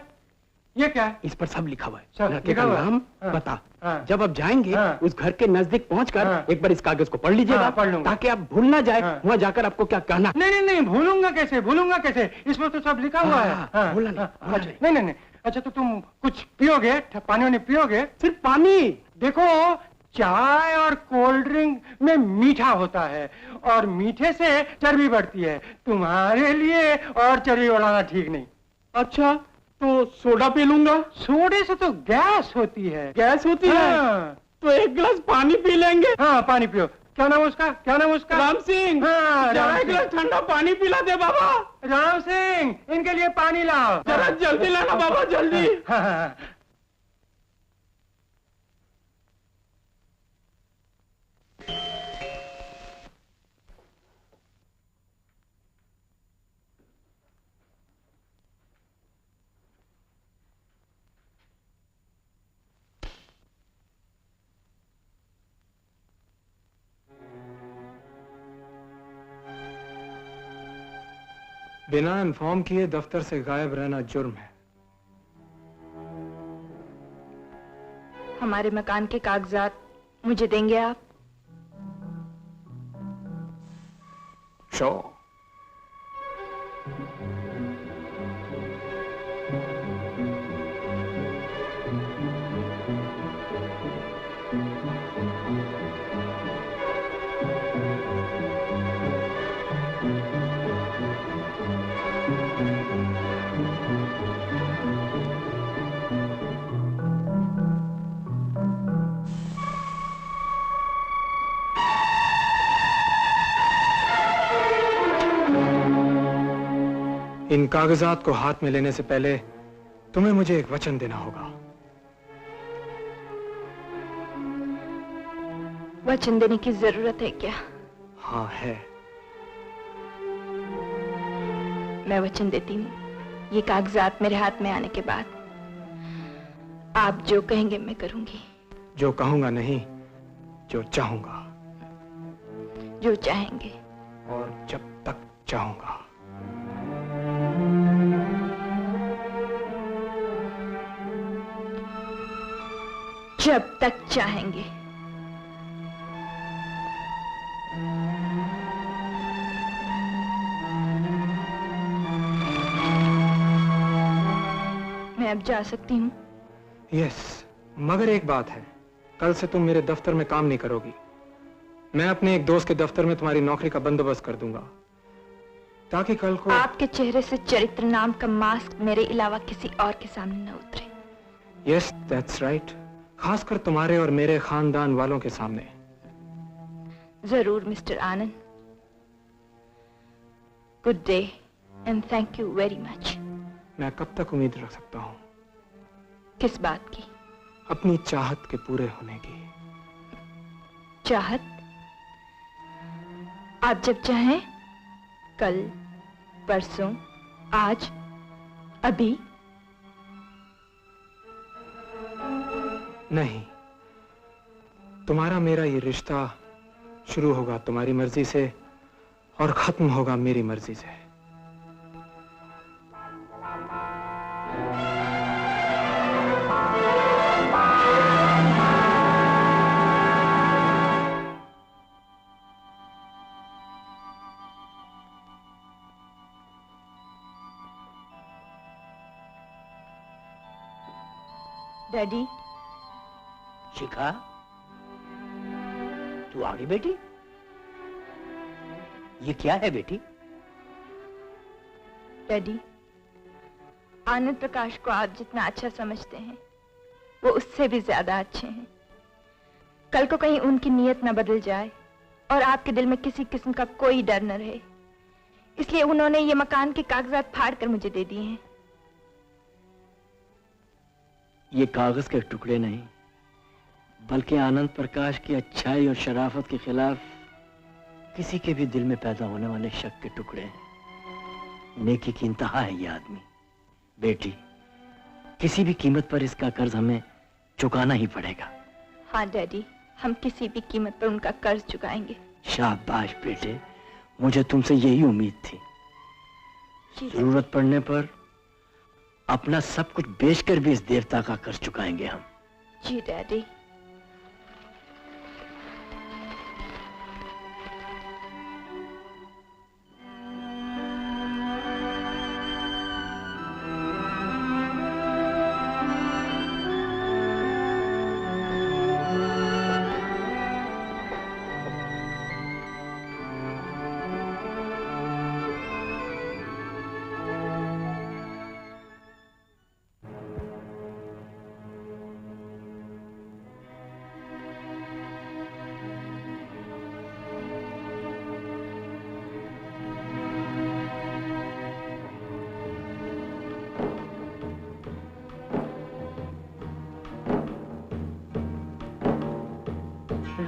ये क्या है? इस पर सब लिखा हुआ है। सब लड़के का नाम बता। हाँ। जब आप जाएंगे उस घर के नजदीक पहुंचकर एक बार इस कागज को पढ़ लीजिएगा। पढ़ लूंगा। ताकि आप भूल ना जाए वहाँ जाकर आपको क्या कहना। नहीं भूलूंगा कैसे, इसमें तो सब लिखा हुआ है। नहीं। अच्छा तो तुम कुछ पियोगे, पानी वानी पियोगे? सिर्फ पानी? देखो चाय और कोल्ड ड्रिंक में मीठा होता है और मीठे से चर्बी बढ़ती है। तुम्हारे लिए और चर्बी बढ़ाना ठीक नहीं। अच्छा तो सोडा पी लूंगा? सोडे से तो गैस होती है। गैस होती है? तो एक गिलास पानी पी लेंगे। हाँ पानी पियो। क्या नाम उसका? राम सिंह। हाँ जरा एक गिलास ठंडा पानी पिला दे बाबा। राम सिंह इनके लिए पानी लाओ। जरा जल्दी लाना बाबा, जल्दी। हाँ। बिना इन्फॉर्म किए दफ्तर से गायब रहना जुर्म है। हमारे मकान के कागजात मुझे देंगे आप? श्योर। इन कागजात को हाथ में लेने से पहले तुम्हें मुझे एक वचन देना होगा। वचन देने की जरूरत है क्या? हाँ है। मैं वचन देती हूँ, ये कागजात मेरे हाथ में आने के बाद आप जो कहेंगे मैं करूंगी। जो कहूंगा नहीं, जो चाहूंगा। जो चाहेंगे। और जब तक चाहूंगा। जब तक चाहेंगे। मैं अब जा सकती हूँ? यस, मगर एक बात है, कल से तुम मेरे दफ्तर में काम नहीं करोगी। मैं अपने एक दोस्त के दफ्तर में तुम्हारी नौकरी का बंदोबस्त कर दूंगा, ताकि कल को आपके चेहरे से चरित्र नाम का मास्क मेरे अलावा किसी और के सामने न उतरे। Yes, that's right. खासकर तुम्हारे और मेरे खानदान वालों के सामने। जरूर mister Anand. Good day and thank you very much. मैं कब तक उम्मीद रख सकता हूँ? किस बात की? अपनी चाहत के पूरे होने की। चाहत? आप जब चाहें, कल, परसों, आज, अभी? नहीं, तुम्हारा मेरा ये रिश्ता शुरू होगा तुम्हारी मर्जी से और खत्म होगा मेरी मर्जी से। डैडी। शिखा, तू आ गई बेटी? ये क्या है बेटी? डैडी, आनंद प्रकाश को आप जितना अच्छा समझते हैं वो उससे भी ज्यादा अच्छे हैं। कल को कहीं उनकी नीयत न बदल जाए और आपके दिल में किसी किस्म का कोई डर न रहे, इसलिए उन्होंने ये मकान के कागजात फाड़ कर मुझे दे दिए हैं। ये कागज के टुकड़े नहीं, बल्कि आनंद प्रकाश की अच्छाई और शराफत के खिलाफ किसी के भी दिल में पैदा होने वाले शक के टुकड़े हैं। नेकी की इंतहा है ये आदमी। बेटी, किसी भी कीमत पर इसका कर्ज हमें चुकाना ही पड़ेगा। हाँ डैडी, हम किसी भी कीमत पर उनका कर्ज चुकाएंगे। शाबाश बेटे, मुझे तुमसे यही उम्मीद थी। जरूरत पड़ने पर अपना सब कुछ बेचकर भी इस देवता का कर्ज चुकाएंगे हम। जी डैडी।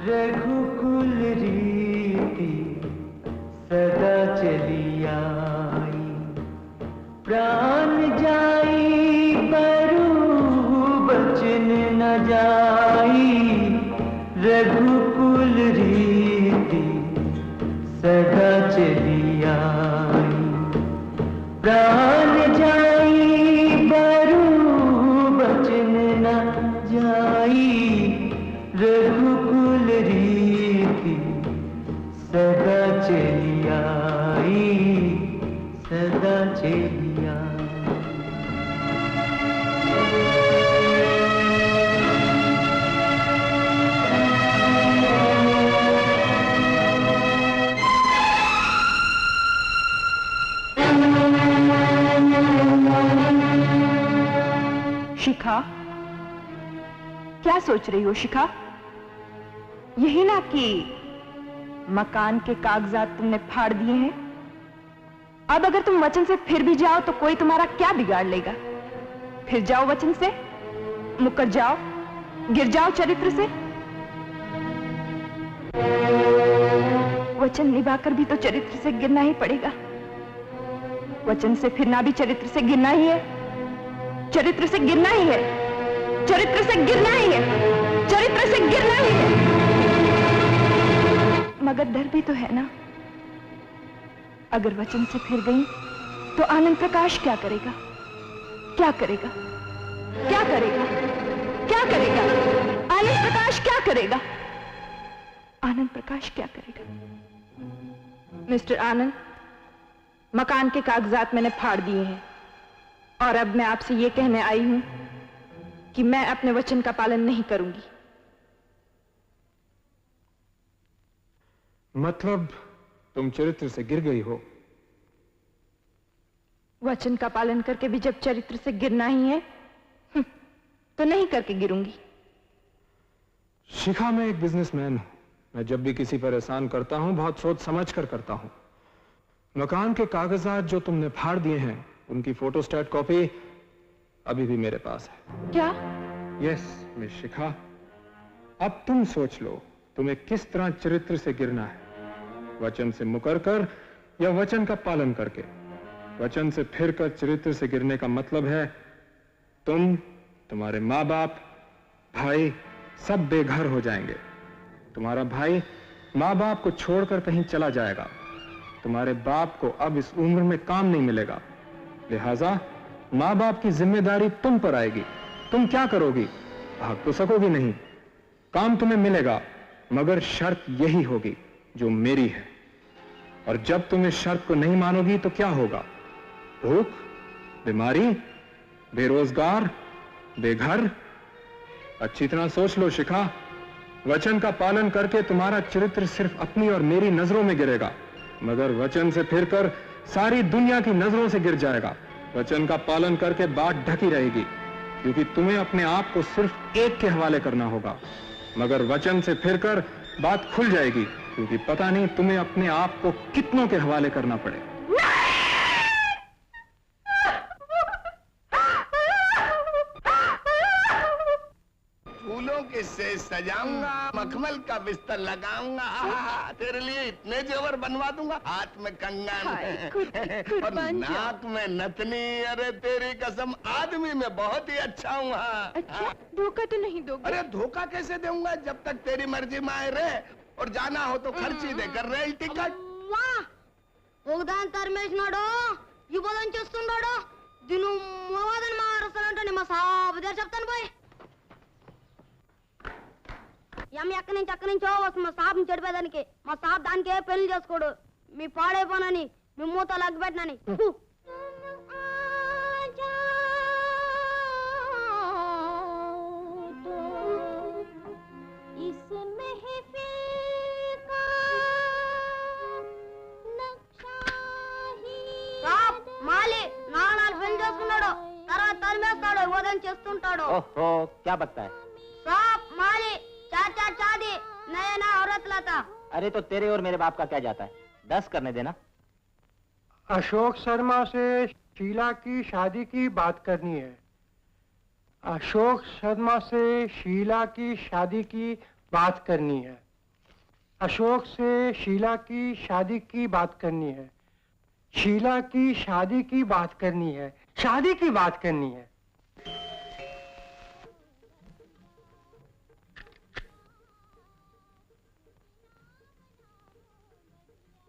रघुकुल रीति सदा चली आई, प्राण जाई परु बचन न जाई। रघुकुल रीति सदा चली आई, प्राण जाई परु बचन न जाई। रघुकुल रीति सदा चली आई, सदा चली आई। शिखा, क्या सोच रही हो शिखा? यही ना कि मकान के कागजात तुमने फाड़ दिए हैं। अब अगर तुम वचन से फिर भी जाओ तो कोई तुम्हारा क्या बिगाड़ लेगा? फिर जाओ वचन से, मुकर जाओ, गिर जाओ चरित्र से। वचन निभाकर भी तो चरित्र से गिरना ही पड़ेगा। वचन से फिरना भी चरित्र से गिरना ही है। चरित्र से गिरना ही है। चरित्र से गिरना ही है। चरित्र से गिरना ही है। मगर डर भी तो है ना, अगर वचन से फिर गई तो आनंद प्रकाश क्या करेगा? क्या करेगा? क्या करेगा? क्या करेगा? आनंद प्रकाश क्या करेगा? आनंद प्रकाश क्या करेगा? मिस्टर आनंद, मकान के कागजात मैंने फाड़ दिए हैं और अब मैं आपसे ये कहने आई हूं कि मैं अपने वचन का पालन नहीं करूंगी। मतलब तुम चरित्र से गिर गई हो? वचन का पालन करके भी जब चरित्र से गिरना ही है तो नहीं करके गिरूंगी। शिखा, मैं एक बिजनेसमैन हूं। मैं जब भी किसी पर एहसान करता हूं बहुत सोच समझ कर करता हूं। मकान के कागजात जो तुमने फाड़ दिए हैं, उनकी फोटोस्टेट कॉपी अभी भी मेरे पास है। क्या? यस मिस शिखा, अब तुम सोच लो तुम्हें किस तरह चरित्र से गिरना है, वचन से मुकर कर या वचन का पालन करके। वचन से फिरकर चरित्र से गिरने का मतलब है तुम, तुम्हारे माँ बाप, भाई सब बेघर हो जाएंगे। तुम्हारा भाई माँ बाप को छोड़कर कहीं चला जाएगा। तुम्हारे बाप को अब इस उम्र में काम नहीं मिलेगा, लिहाजा माँ बाप की जिम्मेदारी तुम पर आएगी। तुम क्या करोगी? भाग तो सकोगी नहीं। काम तुम्हें मिलेगा, मगर शर्त यही होगी जो मेरी है। और जब तुम इस शर्त को नहीं मानोगी तो क्या होगा? भूख, बीमारी, बेरोजगार, बेघर। अच्छी तरह सोच लो शिखा, वचन का पालन करके तुम्हारा चरित्र सिर्फ अपनी और मेरी नजरों में गिरेगा, मगर वचन से फिरकर सारी दुनिया की नजरों से गिर जाएगा। वचन का पालन करके बात ढकी रहेगी, क्योंकि तुम्हें अपने आप को सिर्फ एक के हवाले करना होगा, मगर वचन से फिरकर बात खुल जाएगी, क्योंकि पता नहीं तुम्हें अपने आप को कितनों के हवाले करना पड़े। फूलों के से सजाऊंगा, मखमल का बिस्तर लगाऊंगा, तेरे लिए इतने जेवर बनवा दूंगा, हाथ में कंगन और नाक में नथनी। अरे तेरी कसम, आदमी में बहुत ही अच्छा हूँ। अच्छा, धोखा तो नहीं दोगे? अरे धोखा कैसे दूंगा, जब तक तेरी मर्जी में आए रहे, और जाना हो तो खर्ची देकर रेल टिकट। युवदन చేస్తున్నాడు దిను మోవదన్ మారసలంటే మా సాబ్ దగ్గర చెప్తాను పోయి యమ్ ఎక్కడి నుంచో వస్తుంది మా సాబ్ని చెడిపేదానికి. మా సాబ్ దానికే పెళ్లి చేసుకోడు, మీ పాడైపోనని, మీ మూత లగ్గిపెట్టనని. మాలి నాలుగు పెళ్లి చేసుకున్నాడు, తర్వాత తరిమేస్తాడు, ఉదయం చేస్తుంటాడు. ओहो, क्या बकता है? साहब माली चार चार शादी नया नया औरत लाता. अरे तो तेरे और मेरे बाप का क्या जाता है, 10 करने देना। अशोक शर्मा से शीला की शादी की बात करनी है। अशोक शर्मा से शीला की शादी की बात करनी है। अशोक से शीला की शादी की बात करनी है। शीला की शादी की बात करनी है। शादी की बात करनी है।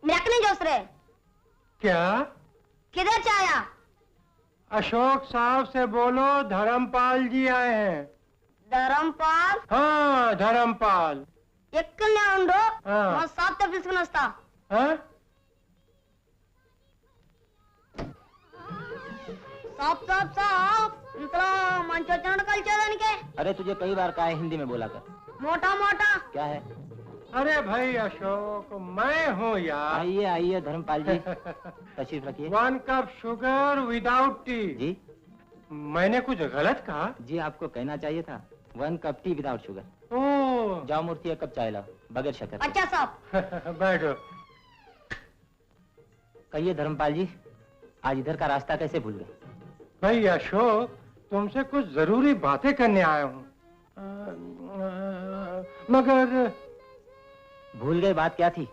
नहीं जोश रहे क्या? किधर से आया? अशोक साहब से बोलो धर्मपाल जी आए हैं। धर्मपाल? हाँ धर्मपाल। ఎక్కడనే ఉండు, ఆ. మా సాబ్ తో పిలుచుకుని వస్తా. हाँ? साहब साहब साहब ఇంతలో మంచి వచ్చినట్టు కలిసేదానికి अरे तुझे कई बार कहा है हिंदी में बोला कर। मोटा मोटा क्या है? अरे भाई अशोक, मैं हूँ यार। आइए आइए धर्मपाल जी, तशरीफ रखिए। 1 कप शुगर विदाउट टी। जी मैंने कुछ गलत कहा? जी आपको कहना चाहिए था 1 कप टी विदाउट शुगर। ओह जाओ मूर्ति 1 कप चाय लाओ बगैर शक्कर। अच्छा साहब। बैठो। कहिए धर्मपाल जी, आज इधर का रास्ता कैसे भूल गए? भाई अशोक, तुमसे कुछ जरूरी बातें करने आया हूँ, मगर भूल गए बात क्या थी?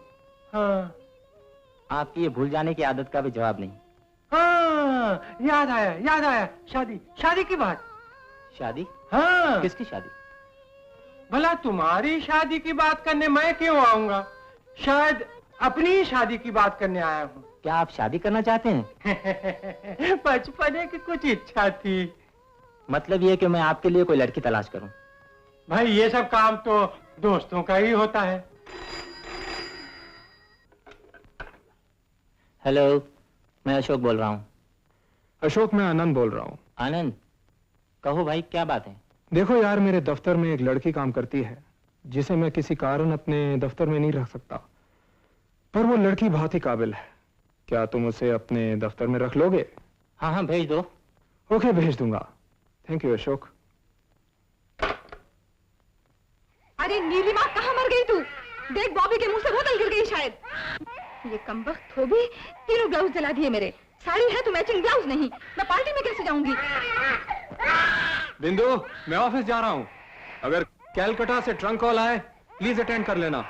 हाँ आपकी ये भूल जाने की आदत का भी जवाब नहीं। हाँ याद आया, शादी शादी की बात। शादी? हाँ। किसकी शादी? भला तुम्हारी शादी की बात करने मैं क्यों आऊंगा? शायद अपनी ही शादी की बात करने आया हूँ। क्या आप शादी करना चाहते हैं? बचपने की कुछ इच्छा थी। मतलब ये कि मैं आपके लिए कोई लड़की तलाश करूं? भाई ये सब काम तो दोस्तों का ही होता है। हेलो, मैं अशोक बोल रहा हूँ। अशोक, मैं आनंद बोल रहा हूँ। आनंद, कहो भाई क्या बात है? देखो यार, मेरे दफ्तर में एक लड़की काम करती है जिसे मैं किसी कारण अपने दफ्तर में नहीं रख सकता, पर वो लड़की बहुत ही काबिल है। क्या तुम उसे अपने दफ्तर में रख लोगे? हाँ हाँ भेज दो। ओके, भेज दूंगा। Thank you Ashok. अरे नीलिमा, कहाँ मर गई तू? देख बॉबी के मुंह से बोतल गिर गई शायद। ये कमबख्त हो भी तीनों ब्लाउज जला दिए मेरे। साड़ी है तो मैचिंग ब्लाउज नहीं, मैं पार्टी में कैसे जाऊंगी? बिंदु, मैं ऑफिस जा रहा हूँ। अगर कैलकाटा से ट्रंक कॉल आए प्लीज अटेंड कर लेना।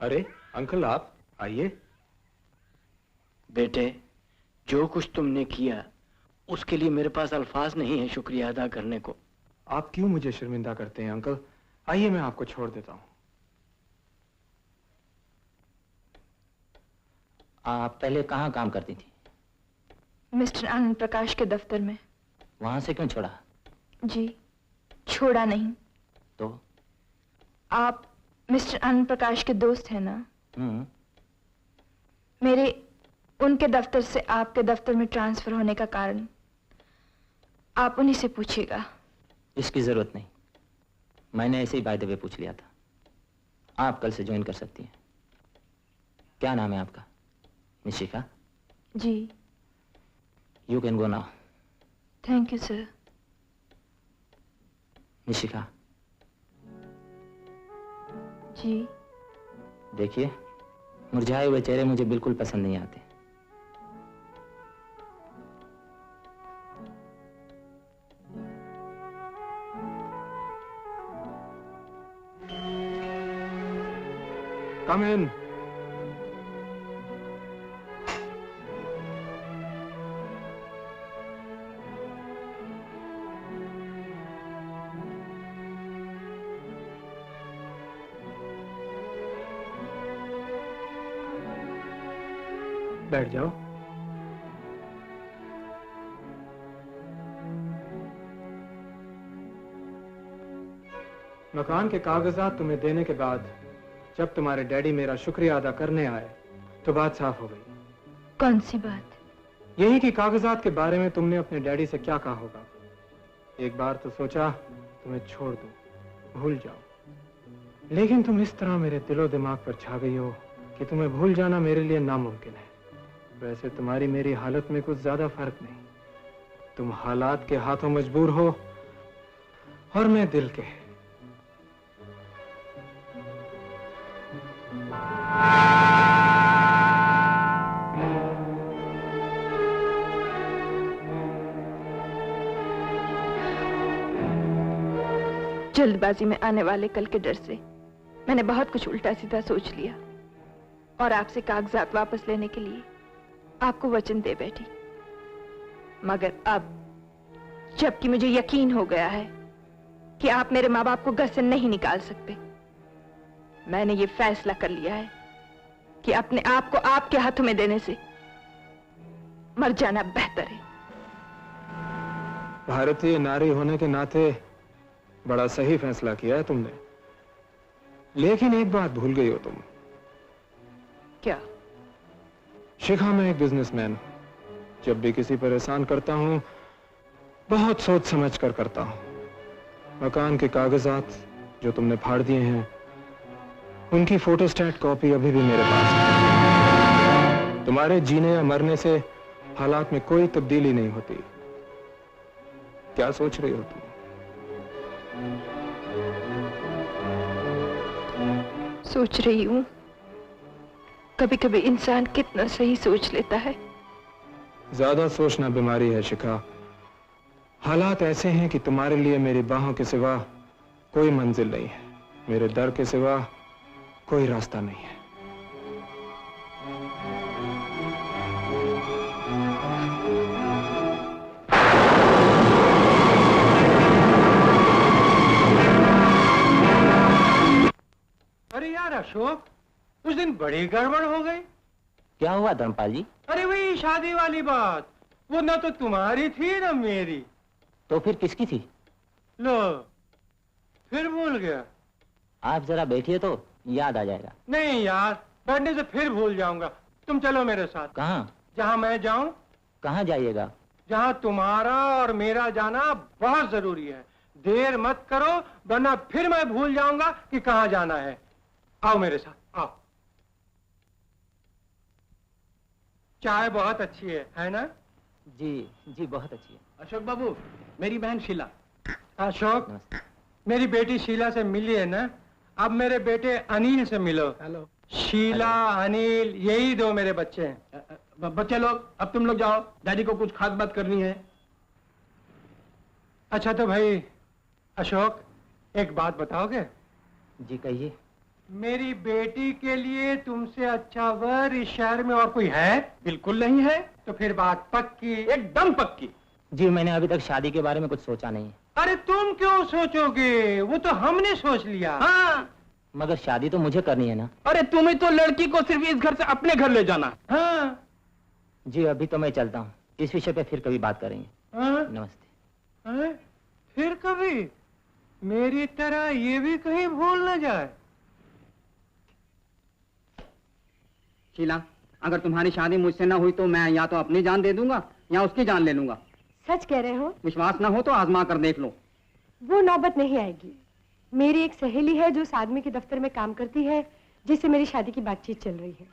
अरे अंकल, आप आइए। बेटे, जो कुछ तुमने किया उसके लिए मेरे पास अल्फाज नहीं है शुक्रिया अदा करने को। आप क्यों मुझे शर्मिंदा करते हैं अंकल? आइए मैं आपको छोड़ देता हूँ। आप पहले कहाँ काम करती थी? मिस्टर आनंद प्रकाश के दफ्तर में। वहां से क्यों छोड़ा? जी, छोड़ा नहीं। तो? आप मिस्टर आनंद प्रकाश के दोस्त हैं ना? मेरे उनके दफ्तर से आपके दफ्तर में ट्रांसफर होने का कारण आप उन्हीं से पूछिएगा। इसकी जरूरत नहीं, मैंने ऐसे ही बाय द वे पूछ लिया था। आप कल से ज्वाइन कर सकती हैं। क्या नाम है आपका? निशिका? जी। You can go now. Thank you sir. Nishika, जी। देखिए, मुरझाए हुए चेहरे मुझे बिल्कुल पसंद नहीं आते। Come in. बैठ जाओ। मकान के कागजात तुम्हें देने के बाद जब तुम्हारे डैडी मेरा शुक्रिया अदा करने आए तो बात साफ हो गई। कौन सी बात? यही कि कागजात के बारे में तुमने अपने डैडी से क्या कहा होगा। एक बार तो सोचा तुम्हें छोड़ दूं, भूल जाओ, लेकिन तुम इस तरह मेरे दिलो दिमाग पर छा गई हो कि तुम्हें भूल जाना मेरे लिए नामुमकिन है। वैसे तुम्हारी मेरी हालत में कुछ ज्यादा फर्क नहीं। तुम हालात के हाथों मजबूर हो और मैं दिल के। जल्दबाजी में आने वाले कल के डर से मैंने बहुत कुछ उल्टा सीधा सोच लिया और आपसे कागजात वापस लेने के लिए आपको वचन दे बैठी। मगर अब जबकि मुझे यकीन हो गया है कि आप मेरे माँ बाप को घर से नहीं निकाल सकते, मैंने ये फैसला कर लिया है कि अपने आप को आपके हाथों में देने से मर जाना बेहतर है। भारतीय नारी होने के नाते बड़ा सही फैसला किया है तुमने, लेकिन एक बात भूल गई हो तुम। क्या? शिखा, मैं एक बिजनेसमैन हूं। जब भी किसी पर एहसान करता हूं बहुत सोच समझ कर करता हूं। मकान के कागजात जो तुमने फाड़ दिए हैं उनकी फोटोस्टैट कॉपी अभी भी मेरे पास है। तुम्हारे जीने या मरने से हालात में कोई तब्दीली नहीं होती। क्या सोच रही हो तुम? सोच रही हूं कभी कभी इंसान कितना सही सोच लेता है। ज्यादा सोचना बीमारी है शिखा। हालात ऐसे हैं कि तुम्हारे लिए मेरी बाहों के सिवा कोई मंजिल नहीं है, मेरे दर के सिवा कोई रास्ता नहीं है। अरे यार अशोक, उस दिन बड़ी गड़बड़ हो गई। क्या हुआ धर्मपाल जी? अरे वही शादी वाली बात, वो ना तो तुम्हारी थी ना मेरी। तो फिर किसकी थी? लो, फिर भूल गया। आप जरा बैठिए तो याद आ जाएगा। नहीं यार, बैठने से फिर भूल जाऊंगा। तुम चलो मेरे साथ। कहाँ? जहाँ मैं जाऊं। कहाँ जाइएगा? जहाँ तुम्हारा और मेरा जाना बहुत जरूरी है। देर मत करो वरना फिर मैं भूल जाऊंगा कि कहाँ जाना है। आओ मेरे साथ, आओ। चाय बहुत अच्छी है ना? जी जी, बहुत अच्छी है। अशोक बाबू, मेरी बहन शीला। अशोक, मेरी बेटी शीला से मिली है ना? अब मेरे बेटे अनिल से मिलो। हेलो। शीला, अनिल, यही दो मेरे बच्चे हैं। बच्चे लोग, अब तुम लोग जाओ, डैडी को कुछ खास बात करनी है। अच्छा तो भाई अशोक, एक बात बताओगे? जी कहिए। मेरी बेटी के लिए तुमसे अच्छा वर इस शहर में और कोई है? बिल्कुल नहीं है। तो फिर बात पक्की? एकदम पक्की। जी मैंने अभी तक शादी के बारे में कुछ सोचा नहीं है। अरे तुम क्यों सोचोगे, वो तो हमने सोच लिया। हाँ, मगर शादी तो मुझे करनी है ना। अरे तुम्हें तो लड़की को सिर्फ इस घर से अपने घर ले जाना। हाँ। जी अभी तो मैं चलता हूँ, इस विषय पे फिर कभी बात करेंगे। हाँ? नमस्ते। हाँ? फिर कभी मेरी तरह ये भी कहीं भूल न जाए। शीला, अगर तुम्हारी शादी मुझसे ना हुई तो मैं या तो अपनी जान दे दूंगा या उसकी जान ले लूंगा। सच कह रहे हो? विश्वास ना हो तो आजमा कर देख लो। वो नौबत नहीं आएगी। मेरी एक सहेली है जो उस आदमी के दफ्तर में काम करती है जिससे मेरी शादी की बातचीत चल रही है।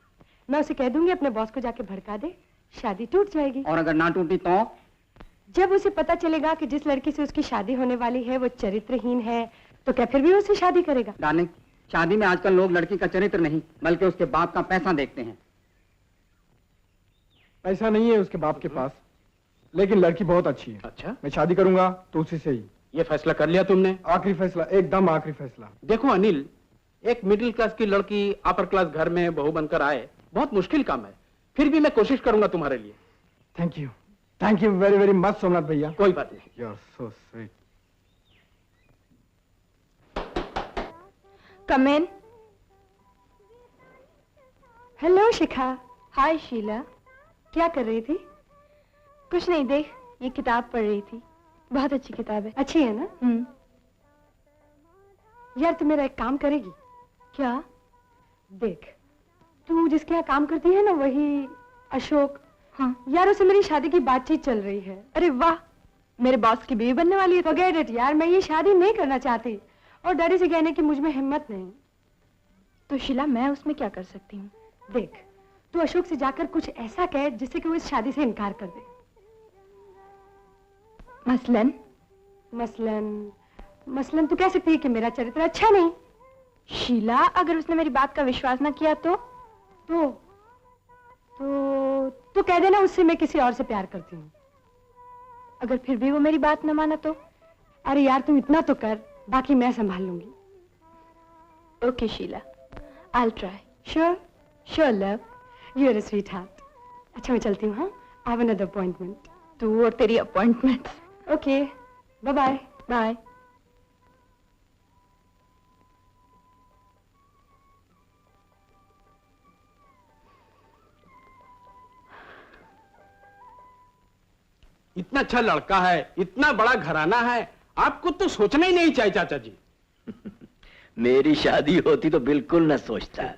मैं उसे कह दूंगी अपने बॉस को जाके भड़का दे, शादी टूट जाएगी। और अगर ना टूटी तो? जब उसे पता चलेगा कि जिस लड़की से उसकी शादी होने वाली है वो चरित्रहीन है तो क्या फिर भी उससे शादी करेगा? डार्लिंग, शादी में आजकल लोग लड़की का चरित्र नहीं बल्कि उसके बाप का पैसा देखते हैं। पैसा नहीं है उसके बाप के पास, लेकिन लड़की बहुत अच्छी है। अच्छा, मैं शादी करूंगा तो उसी से ही। ये फैसला कर लिया तुमने? आखिरी फैसला, एकदम आखिरी फैसला। देखो अनिल, एक मिडिल क्लास की लड़की अपर क्लास घर में बहू बनकर आए, बहुत मुश्किल काम है। फिर भी मैं कोशिश करूंगा तुम्हारे लिए। Thank you very very much Somnath भैया। कोई बात नहीं। You are so sweet. Come in. Hello Shikha. Hi Sheela. क्या कर रही थी? कुछ नहीं, देख ये किताब पढ़ रही थी, बहुत अच्छी किताब है। अच्छी है ना? यार तू मेरा एक काम करेगी क्या? देख, तू जिसके यहाँ काम करती है ना, वही अशोक। हाँ यार, उसे मेरी शादी की बातचीत चल रही है। अरे वाह, मेरे बॉस की बीवी बनने वाली है। फॉरगेट इट यार, मैं ये शादी नहीं करना चाहती और डैडी से कहने की मुझ में हिम्मत नहीं। तो शीला, मैं उसमें क्या कर सकती हूँ? देख, तू अशोक से जाकर कुछ ऐसा कह जिससे कि वो इस शादी से इनकार कर दे। मसलन तू कह सकती है कि मेरा चरित्र अच्छा नहीं। शीला, अगर उसने मेरी बात का विश्वास न किया तो कह देना उससे मैं किसी और से प्यार करती हूँ। अगर फिर भी वो मेरी बात न माना तो? अरे यार, तू इतना तो कर, बाकी मैं संभाल लूंगी। Okay Sheela, I'll try. Sure love, you're a sweetheart. अच्छा मैं चलती हूँ। हाँ, I have another appointment. तू और तेरी appointment. Okay, bye bye. Bye. इतना अच्छा लड़का है, इतना बड़ा घराना है, आपको तो सोचना ही नहीं चाहिए चाचा जी। मेरी शादी होती तो बिल्कुल न सोचता,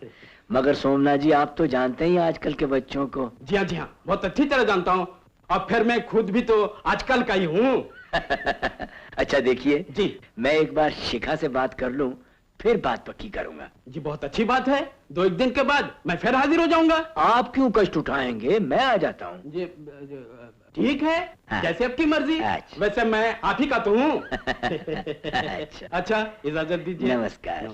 मगर सोमनाथ जी आप तो जानते ही आजकल के बच्चों को। जी हाँ, बहुत अच्छी तरह जानता हूँ। और फिर मैं खुद भी तो आजकल का ही हूँ। अच्छा देखिए जी, मैं एक बार शिखा से बात कर लूं, फिर बात पक्की करूंगा। जी बहुत अच्छी बात है, 2-1 दिन के बाद मैं फिर हाजिर हो जाऊंगा। आप क्यों कष्ट उठाएंगे, मैं आ जाता हूँ। जी ठीक है। हाँ। जैसे आपकी मर्जी। अच्छा। वैसे मैं आप ही का तो हूँ। अच्छा, इजाजत दीजिए। नमस्कार।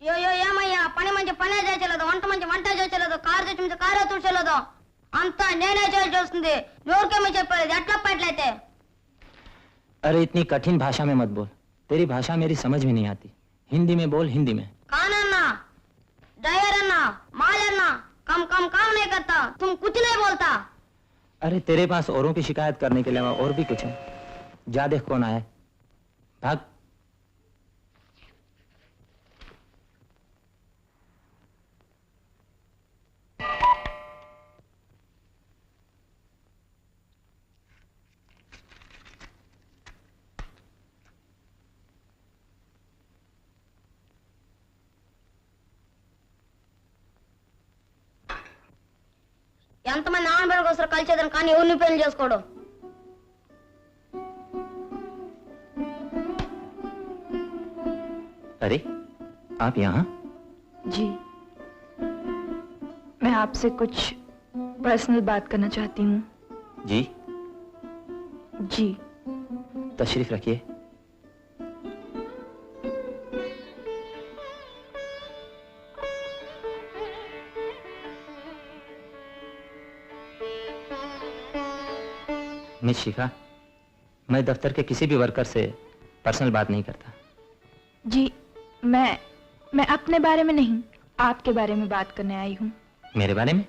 అయ్యో ఏమయ్యా, పని మంచి పనే చేయలేదు, వంట మంచి వంట చేయలేదు, కారు తెచ్చి మంచి కారే తుడిచలేదు, అంతా నేనే చేయాల్సి వస్తుంది. ఎవరికేమో చెప్పలేదు, ఎట్లా పట్లయితే? अरे इतनी कठिन भाषा में मत बोल, तेरी भाषा मेरी समझ में नहीं आती। हिंदी में बोल, हिंदी में। कानन्ना, ड्राइवर अन्ना, माल अन्ना, कम काम नहीं करता, तुम कुछ नहीं बोलता। अरे तेरे पास औरों की शिकायत करने के अलावा और भी कुछ है? जा देख कौन आया, भाग। ఎంతమంది ఆమె బిడ్డకు వస్తారు కలిసేదని, కానీ ఎవరిని పెళ్లి చేసుకోవడం? अरे आप यहाँ? जी, मैं आपसे कुछ पर्सनल बात करना चाहती हूँ। जी जी। तशरीफ रखिए। मिस शिखा, मैं दफ्तर के किसी भी वर्कर से पर्सनल बात नहीं करता। जी, मैं अपने बारे में नहीं, आपके बारे में बात करने आई हूँ। मेरे बारे में?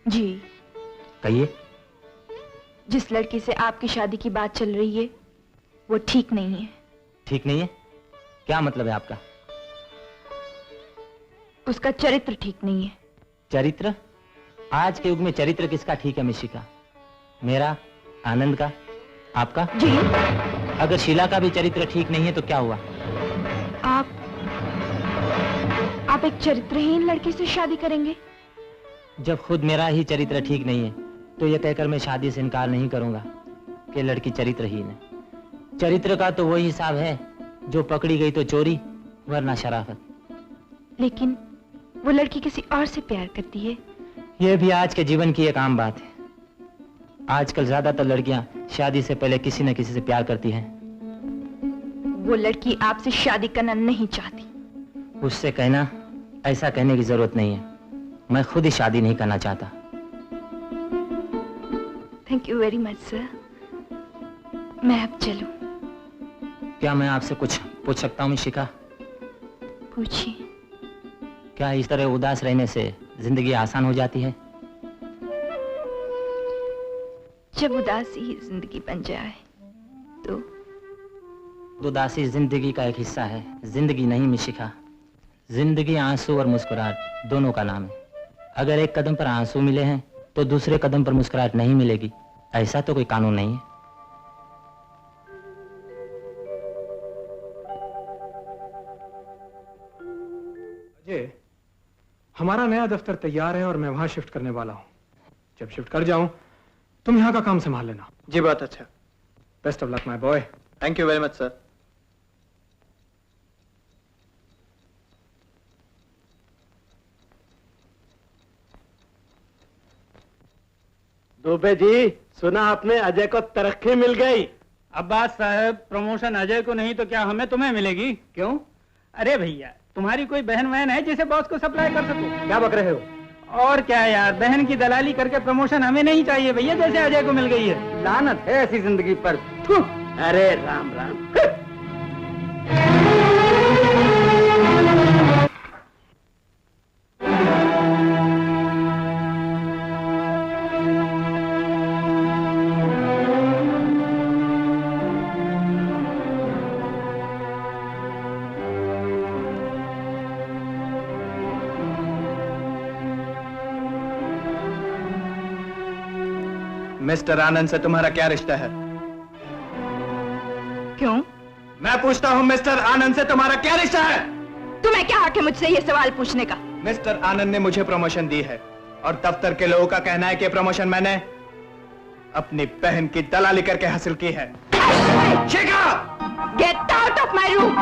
जी। कहिए। जिस लड़की से आपकी शादी की बात चल रही है वो ठीक नहीं है। ठीक नहीं है? क्या मतलब है आपका? उसका चरित्र ठीक नहीं है। चरित्र? आज के युग में चरित्र किसका ठीक है मिस शिखा? मेरा, आनंद का, आपका? जी। अगर शीला का भी चरित्र ठीक नहीं है तो क्या हुआ? आप एक चरित्रहीन लड़की से शादी करेंगे? जब खुद मेरा ही चरित्र ठीक नहीं है तो यह कहकर मैं शादी से इनकार नहीं करूंगा कि लड़की चरित्रहीन है। चरित्र का तो वही हिसाब है, जो पकड़ी गई तो चोरी वरना शराफत। लेकिन वो लड़की किसी और से प्यार करती है। यह भी आज के जीवन की एक आम बात है। आजकल ज्यादातर लड़कियां शादी से पहले किसी न किसी से प्यार करती हैं। वो लड़की आपसे शादी करना नहीं चाहती। उससे कहना, ऐसा कहने की जरूरत नहीं है। मैं खुद ही शादी नहीं करना चाहता। Thank you very much sir. मैं अब चलूं? क्या मैं आपसे कुछ पूछ सकता हूँ शिखा? पूछिए। क्या इस तरह उदास रहने से जिंदगी आसान हो जाती है? जब उदासी ही जिंदगी बन जाए तो? उदासी जिंदगी का एक हिस्सा है, जिंदगी नहीं मिस शिखा। जिंदगी आंसू और मुस्कुराहट दोनों का नाम है। अगर एक कदम पर आंसू मिले हैं तो दूसरे कदम पर मुस्कुराहट नहीं मिलेगी, ऐसा तो कोई कानून नहीं है। अजय, हमारा नया दफ्तर तैयार है और मैं वहां शिफ्ट करने वाला हूं। जब शिफ्ट कर जाऊं तुम यहां का काम संभाल लेना। जी, बात अच्छा। Best of luck my boy. Thank you very much sir. Dubey ji, सुना आपने अजय को तरक्की मिल गई। अब्बास साहब, प्रमोशन अजय को नहीं तो क्या हमें तुम्हें मिलेगी? क्यों? अरे भैया, तुम्हारी कोई बहन वहन है जिसे बॉस को सप्लाई कर सको? क्या बक रहे हो? और क्या यार, बहन की दलाली करके प्रमोशन हमें नहीं चाहिए भैया, जैसे अजय को मिल गई है। लानत है ऐसी जिंदगी पर। अरे राम राम। मिस्टर आनंद से तुम्हारा क्या रिश्ता है? क्यों? मैं पूछता हूँ, मिस्टर आनंद से तुम्हारा क्या रिश्ता है? तुम्हें क्या हक है मुझसे ये सवाल पूछने का? मिस्टर आनंद ने मुझे प्रमोशन दी है और दफ्तर के लोगों का कहना है कि प्रमोशन मैंने अपनी बहन की दलाली करके हासिल की है। शिखा! Get out of my room!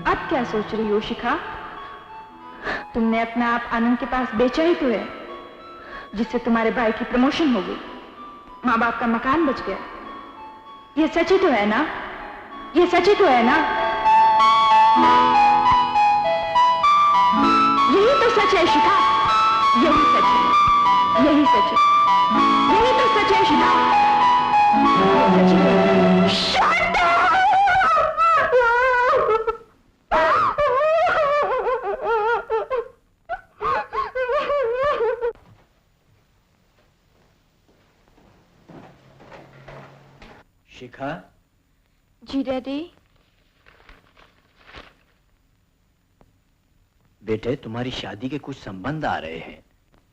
अब क्या सोच रही हो शिखा? तुमने अपना आप आनंद के पास बेचा ही तो है, जिससे तुम्हारे भाई की प्रमोशन हो गई, माँ बाप का मकान बच गया। ये सच ही तो है ना? ये सच ही तो है ना? यही तो सच है शिखा, यही सच है, यही सच है, यही तो सच है शिखा, यही सच है। Shut up! शिखा, जी डैडी। बेटे तुम्हारी शादी के कुछ संबंध आ रहे हैं,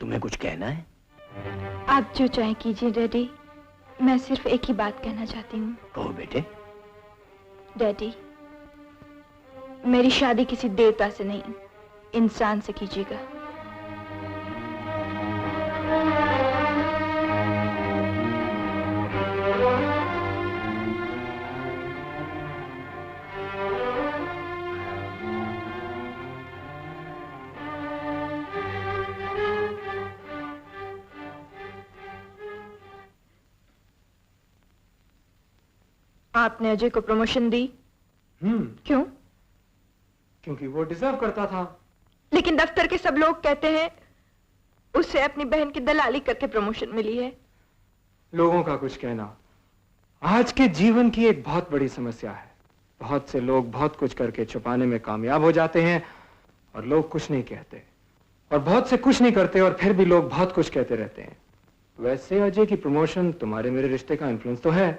तुम्हें कुछ कहना है? आप जो चाहे कीजिए डैडी, मैं सिर्फ एक ही बात कहना चाहती हूँ। कहो बेटे। डैडी, मेरी शादी किसी देवता से नहीं, इंसान से कीजिएगा। आपने अजय को प्रमोशन दी? क्यों? क्योंकि वो डिजर्व करता था। लेकिन दफ्तर के सब लोग कहते हैं उसे अपनी बहन की दलाली करके प्रमोशन मिली है। लोगों का कुछ कहना आज के जीवन की एक बहुत बड़ी समस्या है। बहुत से लोग बहुत कुछ करके छुपाने में कामयाब हो जाते हैं और लोग कुछ नहीं कहते, और बहुत से कुछ नहीं करते और फिर भी लोग बहुत कुछ कहते रहते हैं। वैसे अजय की प्रमोशन तुम्हारे मेरे रिश्ते का इन्फ्लुएंस तो है।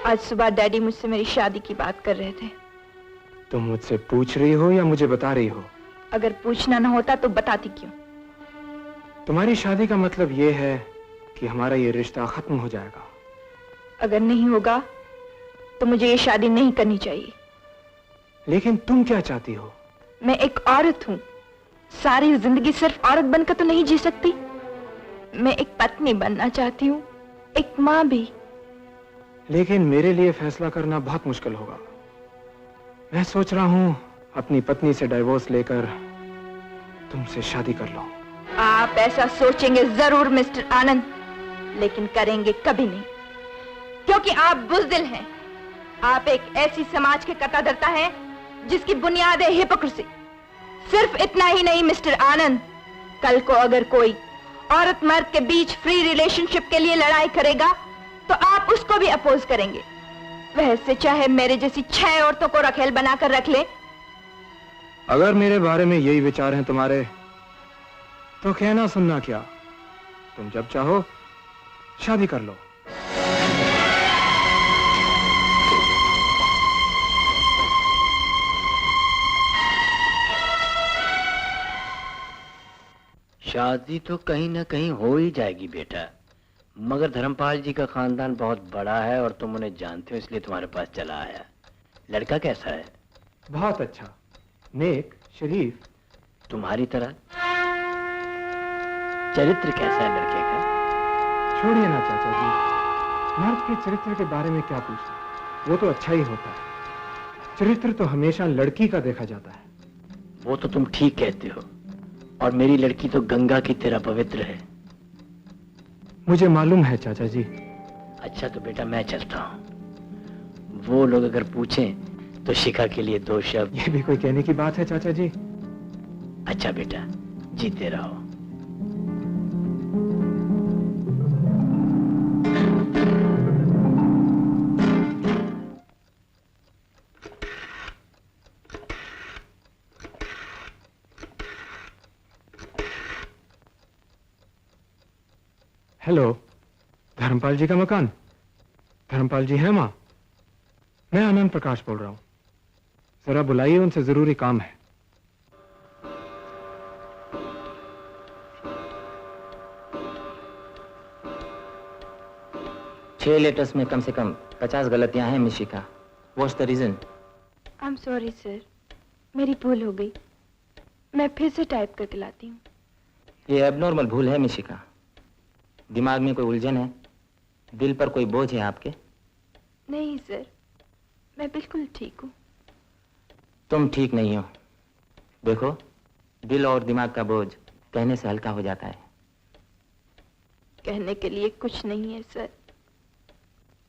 आज सुबह डैडी मुझसे मेरी शादी की बात कर रहे थे। तुम मुझसे पूछ रही हो या मुझे बता रही हो? अगर पूछना ना होता तो बताती क्यों? तुम्हारी शादी का मतलब यह है कि हमारा ये रिश्ता खत्म हो जाएगा। अगर नहीं होगा तो मुझे ये शादी नहीं करनी चाहिए। लेकिन तुम क्या चाहती हो? मैं एक औरत हूँ, सारी जिंदगी सिर्फ औरत बनकर तो नहीं जी सकती। मैं एक पत्नी बनना चाहती हूँ, एक माँ भी। लेकिन मेरे लिए फैसला करना बहुत मुश्किल होगा। मैं सोच रहा हूँ अपनी पत्नी से डाइवोर्स लेकर तुमसे शादी कर लो। आप ऐसा सोचेंगे जरूर मिस्टर आनंद, लेकिन करेंगे कभी नहीं, क्योंकि आप बुज़दिल हैं। आप एक ऐसी समाज के कट्टाधरता हैं जिसकी बुनियाद है हिपोक्रेसी। सिर्फ इतना ही नहीं मिस्टर आनंद, कल को अगर कोई औरत मर्द के बीच फ्री रिलेशनशिप के लिए लड़ाई करेगा तो आप उसको भी अपोज करेंगे। वैसे चाहे मेरे जैसी 6 औरतों को रखेल बनाकर रख ले। अगर मेरे बारे में यही विचार हैं तुम्हारे तो कहना सुनना क्या, तुम जब चाहो शादी कर लो। शादी तो कहीं ना कहीं हो ही जाएगी बेटा, मगर धर्मपाल जी का खानदान बहुत बड़ा है और तुम उन्हें जानते हो, इसलिए तुम्हारे पास चला आया। लड़का कैसा है? बहुत अच्छा, नेक, शरीफ, तुम्हारी तरह। चरित्र कैसा है लड़के का? छोड़िए ना चाचा जी, मर्द के चरित्र के बारे में क्या पूछना, वो तो अच्छा ही होता है। चरित्र तो हमेशा लड़की का देखा जाता है। वो तो तुम ठीक कहते हो, और मेरी लड़की तो गंगा की तरह पवित्र है। मुझे मालूम है चाचा जी। अच्छा तो बेटा मैं चलता हूँ। वो लोग अगर पूछें तो शिखा के लिए 2 शब्द। ये भी कोई कहने की बात है चाचा जी? अच्छा बेटा, जीते रहो। हेलो, धर्मपाल जी का मकान? धर्मपाल जी हैं माँ? मैं आनंद प्रकाश बोल रहा हूँ, जरा बुलाइए, उनसे जरूरी काम है। छह लेटर्स में कम से कम 50 गलतियां हैं miss Shikha. What's the reason? I am sorry sir, मेरी भूल हो गई। मैं फिर से टाइप करके लाती हूँ। ये एबनॉर्मल भूल है मिस शिखा। दिमाग में कोई उलझन है? दिल पर कोई बोझ है आपके? नहीं सर, मैं बिल्कुल ठीक हूँ। तुम ठीक नहीं हो। देखो, दिल और दिमाग का बोझ कहने से हल्का हो जाता है। कहने के लिए कुछ नहीं है सर,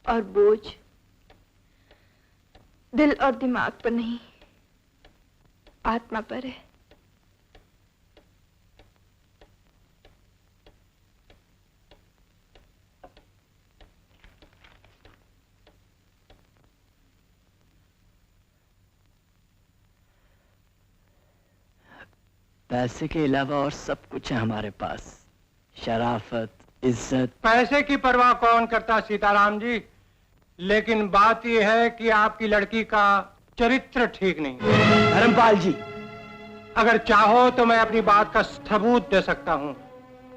और बोझ दिल और दिमाग पर नहीं, आत्मा पर है। पैसे के अलावा और सब कुछ है हमारे पास, शराफत, इज्जत। पैसे की परवाह कौन करता सीताराम जी? लेकिन बात यह है कि आपकी लड़की का चरित्र ठीक नहीं। धर्मपाल जी, अगर चाहो तो मैं अपनी बात का सबूत दे सकता हूं,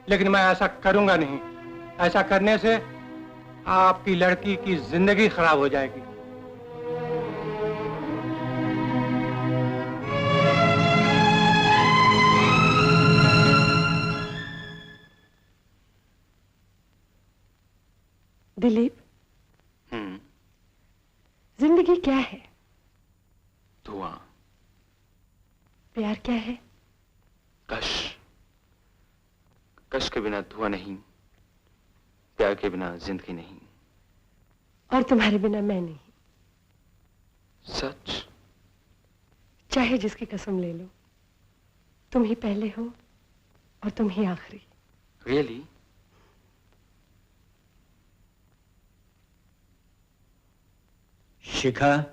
लेकिन मैं ऐसा करूंगा नहीं। ऐसा करने से आपकी लड़की की जिंदगी खराब हो जाएगी। दिलीप, जिंदगी क्या है? धुआं। प्यार क्या है? कश। कश के बिना धुआं नहीं, प्यार के बिना जिंदगी नहीं। और तुम्हारे बिना मैं नहीं। सच? चाहे जिसकी कसम ले लो, तुम ही पहले हो और तुम ही आखिरी। रियली? शिखा,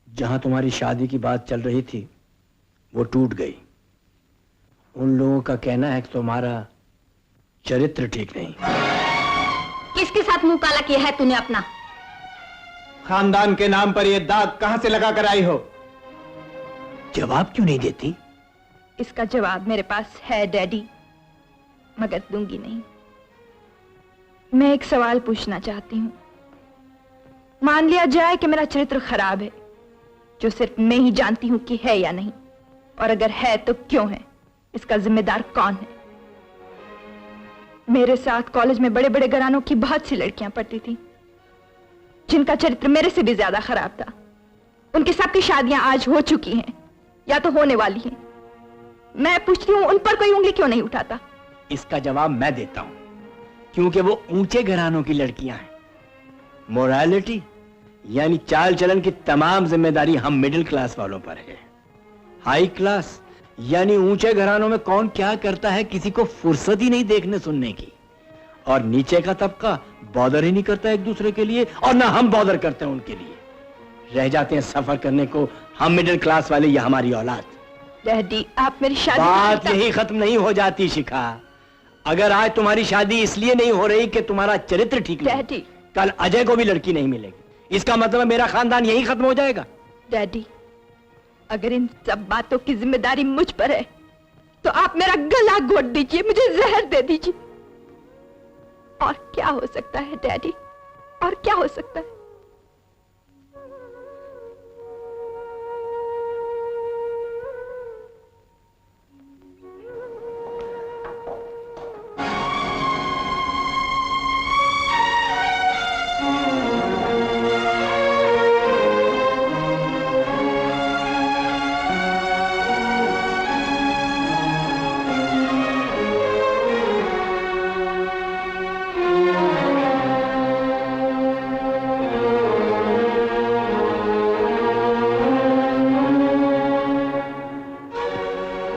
जहां तुम्हारी शादी की बात चल रही थी वो टूट गई। उन लोगों का कहना है कि तुम्हारा चरित्र ठीक नहीं। किसके साथ मुंह काला किया है तूने अपना? खानदान के नाम पर ये दाग कहां से लगा कर आई हो? जवाब क्यों नहीं देती? इसका जवाब मेरे पास है डैडी, मगर दूंगी नहीं। मैं एक सवाल पूछना चाहती हूं। मान लिया जाए कि मेरा चरित्र खराब है, जो सिर्फ मैं ही जानती हूं कि है या नहीं, और अगर है तो क्यों है, इसका जिम्मेदार कौन है? मेरे साथ कॉलेज में बड़े बड़े घरानों की बहुत सी लड़कियां पढ़ती थी, जिनका चरित्र मेरे से भी ज्यादा खराब था। उनकी सबकी शादियां आज हो चुकी हैं या तो होने वाली हैं। मैं पूछती हूं, उन पर कोई उंगली क्यों नहीं उठाता? इसका जवाब मैं देता हूं, क्योंकि वो ऊंचे घरानों की लड़कियां हैं। मोरालिटी यानी चाल चलन की तमाम जिम्मेदारी हम मिडिल क्लास वालों पर है। हाई क्लास यानी ऊंचे घरानों में कौन क्या करता है किसी को फुर्सत ही नहीं देखने सुनने की, और नीचे का तबका बॉदर ही नहीं करता एक दूसरे के लिए, और ना हम बॉदर करते हैं उनके लिए। रह जाते हैं सफर करने को हम मिडिल क्लास वाले या हमारी औलाद। डैडी, आप मेरी शादी बात यही खत्म नहीं हो जाती शिखा। अगर आज तुम्हारी शादी इसलिए नहीं हो रही कि तुम्हारा चरित्र ठीक नहीं, कल अजय को भी लड़की नहीं मिलेगी। इसका मतलब है मेरा खानदान यही खत्म हो जाएगा। डैडी, अगर इन सब बातों की जिम्मेदारी मुझ पर है तो आप मेरा गला घोट दीजिए, मुझे जहर दे दीजिए। और क्या हो सकता है डैडी, और क्या हो सकता है?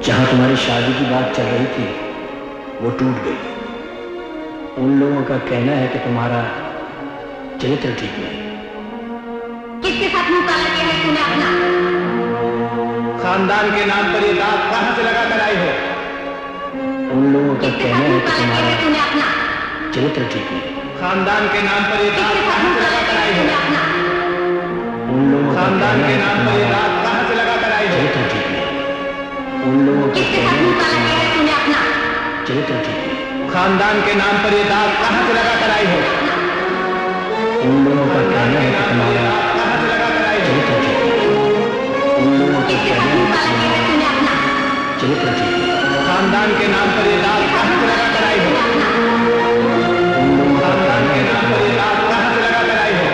जहां तुम्हारी शादी की बात चल रही थी वो टूट गई। उन लोगों का कहना है कि तुम्हारा चरित्र ठीक नहीं। किसके साथ मुंह काला किया है तूने अपना? खानदान के नाम पर ये दाग कहां से लगा कर आई हो? उन लोगों का कहना है कि तुम्हारा चरित्र ठीक नहीं। खानदान के नाम पर ये दाग कहां से लगा कर आई हो? उन लोगों का खानदान के नाम पर ये दाग कहां से लगा कर आई हो? चरित्र ठीक नहीं। उन लोगों का कहना है कि तुम्हारा चरित्र ठीक नहीं। खानदान के नाम पर ये दाग कहां से लगा कर आई हो? उन लोगों का कहना है कि तुम्हारा चरित्र ठीक नहीं। उन लोगों का कहना है कि तुम्हारा चरित्र ठीक नहीं। खानदान के नाम पर ये दाग कहां से लगा कर आई हो? उन लोगों का खानदान के नाम पर ये दाग कहां से लगा कर आई हो?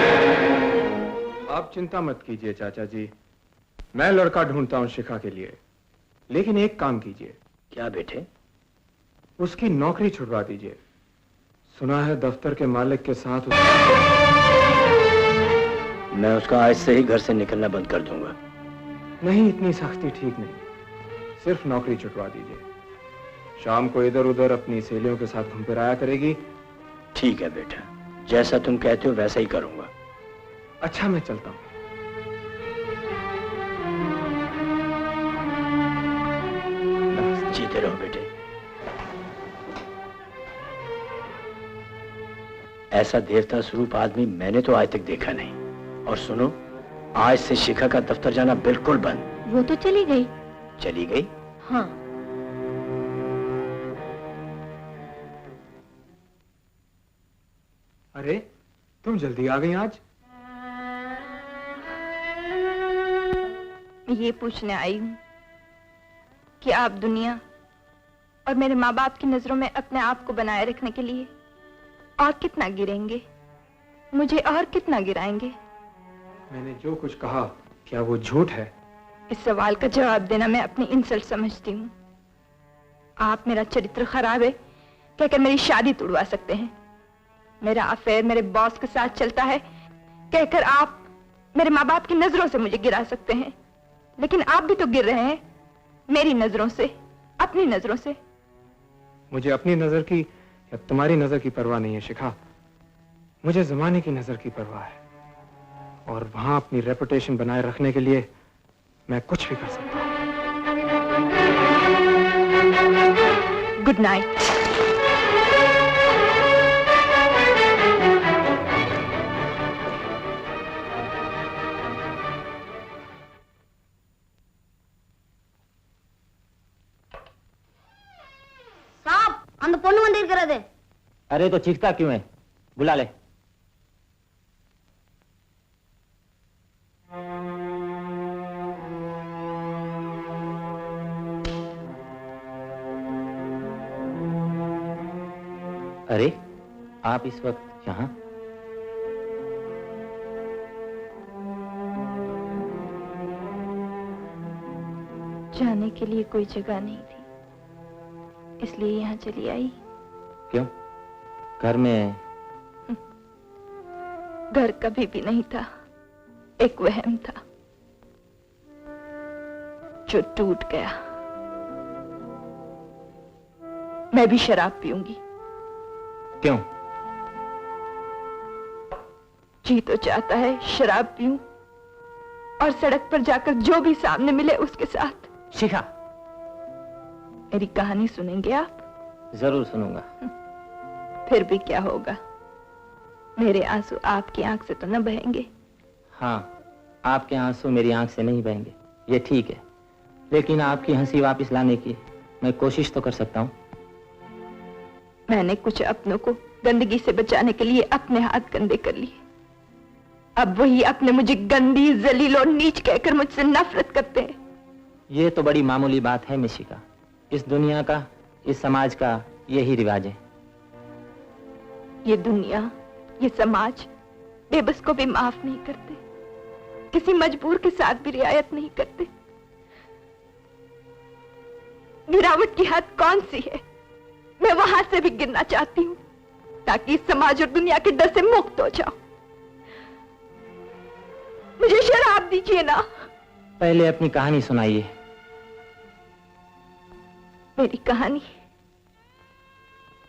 आप चिंता मत कीजिए चाचा जी, मैं लड़का ढूंढता हूं शिखा के लिए। लेकिन एक काम कीजिए। क्या बेटे? उसकी नौकरी छुड़वा दीजिए। सुना है दफ्तर के मालिक के साथ मैं उसका आज से ही घर से निकलना बंद कर दूंगा। नहीं, इतनी सख्ती ठीक नहीं। सिर्फ नौकरी छुटवा दीजिए। शाम को इधर उधर अपनी सहेलियों के साथ घूम फिर आया करेगी। ठीक है बेटा, जैसा तुम कहते हो वैसा ही करूंगा। अच्छा, मैं चलता हूं। जीते रहो बेटे। ऐसा देवता स्वरूप आदमी मैंने तो आज तक देखा नहीं। और सुनो, आज से शिखा का दफ्तर जाना बिल्कुल बंद। वो तो चली गई। चली गई? हाँ। अरे तुम जल्दी आ गई आज। मैं ये पूछने आई हूँ कि आप दुनिया और मेरे माँ बाप की नजरों में अपने आप को बनाए रखने के लिए और कितना गिरेंगे, मुझे और कितना गिराएंगे? मैंने जो कुछ कहा क्या वो झूठ है? इस सवाल का जवाब देना मैं अपनी इंसल्ट समझती हूँ। आप मेरा चरित्र खराब है कहकर मेरी शादी तुड़वा सकते हैं, मेरा अफेयर मेरे बॉस के साथ चलता है कहकर आप मेरे माँ बाप की नजरों से मुझे गिरा सकते हैं, लेकिन आप भी तो गिर रहे हैं मेरी नजरों से, अपनी नजरों से। मुझे अपनी नजर की या तुम्हारी नजर की परवाह नहीं है शिखा, मुझे जमाने की नजर की परवाह है, और वहां अपनी रेपुटेशन बनाए रखने के लिए मैं कुछ भी कर सकता हूं। Good night. அந்த பொண்ணு வந்து இருக்கிறது। अरे तो चीखता क्यों है, बुला ले। अरे आप इस वक्त यहाँ? जाने के लिए कोई जगह नहीं थी, इसलिए यहाँ चली आई। क्यों? घर में? घर कभी भी नहीं था, एक वहम था जो टूट गया। मैं भी शराब पीऊंगी। क्यों? जी तो चाहता है शराब पीऊं और सड़क पर जाकर जो भी सामने मिले उसके साथ। शिखा, मेरी कहानी सुनेंगे आप? जरूर सुनूंगा। फिर भी क्या होगा, मेरे आंसू आपकी आंख से तो न बहेंगे। हाँ, आपके आंसू मेरी आंख से नहीं बहेंगे, ये ठीक है, लेकिन आपकी हंसी वापस लाने की मैं कोशिश तो कर सकता हूँ। मैंने कुछ अपनों को गंदगी से बचाने के लिए अपने हाथ गंदे कर लिए, अब वही अपने मुझे गंदी, जलील और नीच कहकर मुझसे नफरत करते हैं। ये तो बड़ी मामूली बात है मिशिका, इस दुनिया का, इस समाज का यही रिवाज है। ये दुनिया, ये समाज बेबस को भी माफ नहीं करते, किसी मजबूर के साथ भी रियायत नहीं करते। गिरावट की हद कौन सी है? मैं वहां से भी गिरना चाहती हूँ ताकि इस समाज और दुनिया के डर से मुक्त हो जाऊं। मुझे शराब दीजिए ना। पहले अपनी कहानी सुनाइए। मेरी कहानी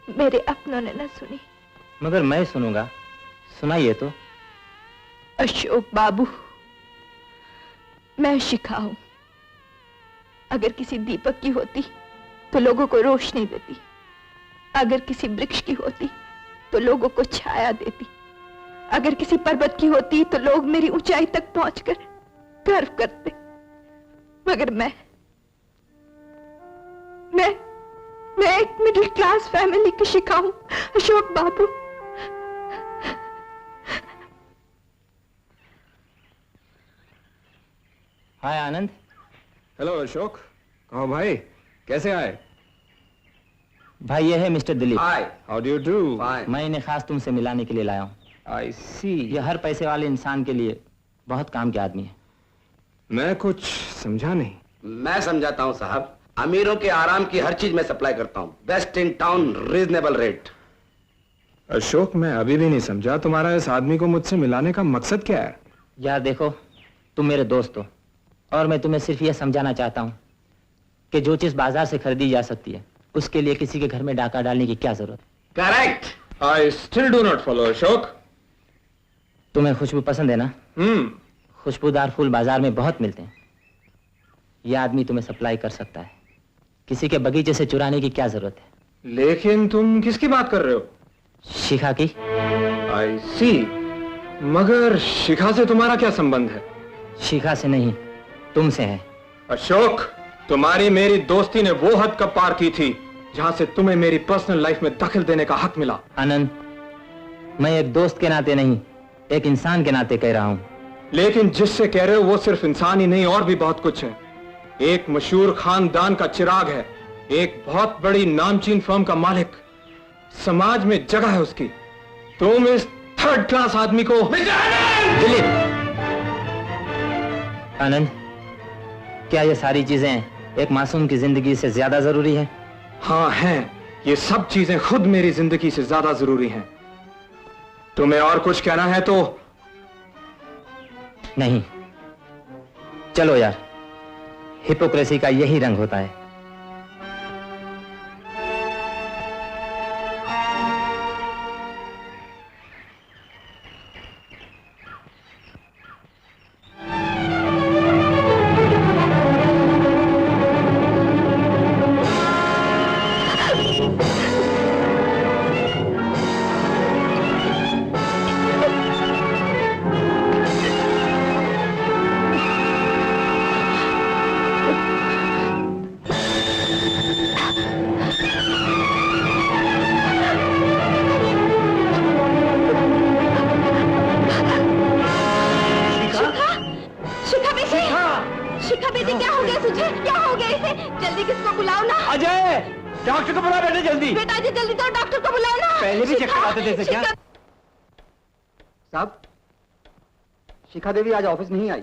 मेरे अपनों ने न सुनी। मगर मैं सुनूंगा, सुनाइए तो। अशोक बाबू, मैं शिखा हूं। अगर किसी दीपक की होती तो लोगों को रोशनी देती, अगर किसी वृक्ष की होती तो लोगों को छाया देती, अगर किसी पर्वत की होती तो लोग मेरी ऊंचाई तक पहुंचकर गर्व करते। मगर मैं एक मिडिल क्लास फैमिली की शिखा हूं, अशोक बाबू। हाय आनंद। हेलो अशोक, कहो भाई, कैसे आए? भाई ये है mister Dilip. Hi, how do you do? मैं इन्हें खास तुमसे मिलाने के लिए लाया हूँ। आई सी। ये हर पैसे वाले इंसान के लिए बहुत काम के आदमी है। मैं कुछ समझा नहीं। मैं समझाता हूँ साहब, अमीरों के आराम की हर चीज मैं सप्लाई करता हूँ, best in town, reasonable rate. Ashok, मैं अभी भी नहीं समझा तुम्हारा इस आदमी को मुझसे मिलाने का मकसद क्या है? यार देखो, तुम मेरे दोस्त हो और मैं तुम्हें सिर्फ यह समझाना चाहता हूँ कि जो चीज बाजार से खरीदी जा सकती है उसके लिए किसी के घर में डाका डालने की क्या जरूरत है। Correct. I still do not follow Ashok. तुम्हें खुशबू पसंद है ना? खुशबूदार फूल बाजार में बहुत मिलते हैं, यह आदमी तुम्हें सप्लाई कर सकता है, किसी के बगीचे से चुराने की क्या जरूरत है। लेकिन तुम किसकी बात कर रहे हो? शिखा की। आई सी। मगर शिखा से तुम्हारा क्या संबंध है? शिखा से नहीं, तुमसे है। अशोक, तुम्हारी मेरी दोस्ती ने वो हद कब पार की थी जहां से तुम्हें मेरी पर्सनल लाइफ में दखल देने का हक मिला? आनंद, मैं एक दोस्त के नाते नहीं, एक इंसान के नाते कह रहा हूं। लेकिन जिससे कह रहे हो वो सिर्फ इंसान ही नहीं और भी बहुत कुछ है। एक मशहूर खानदान का चिराग है, एक बहुत बड़ी नामचीन फर्म का मालिक, समाज में जगह है उसकी। तुम इस थर्ड क्लास आदमी को दिलीप! आनंद, क्या ये सारी चीजें एक मासूम की जिंदगी से ज्यादा जरूरी है? हाँ हैं, ये सब चीजें खुद मेरी जिंदगी से ज्यादा जरूरी हैं। तुम्हें और कुछ कहना है तो? नहीं, चलो यार, हिपोक्रेसी का यही रंग होता है। डॉक्टर को बुला बेटा जल्दी। बेटा जी जल्दी तो डॉक्टर को बुलाओ ना। पहले भी चेक कराते थे क्या? साहब, शिखा देवी आज ऑफिस नहीं आई।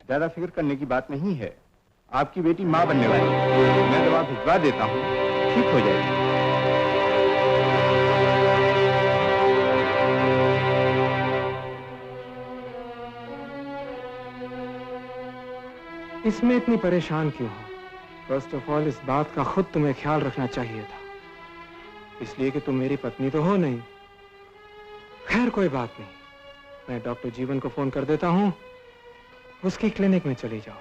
ज्यादा फिक्र करने की बात नहीं है, आपकी बेटी माँ बनने वाली है। मैं दवा भिजवा देता हूँ, ठीक हो जाएगी। इसमें इतनी परेशान क्यों हो? फर्स्ट ऑफ ऑल इस बात का खुद तुम्हें ख्याल रखना चाहिए था, इसलिए कि तुम मेरी पत्नी तो हो नहीं। खैर कोई बात नहीं, मैं डॉक्टर जीवन को फोन कर देता हूँ, उसकी क्लिनिक में चली जाओ,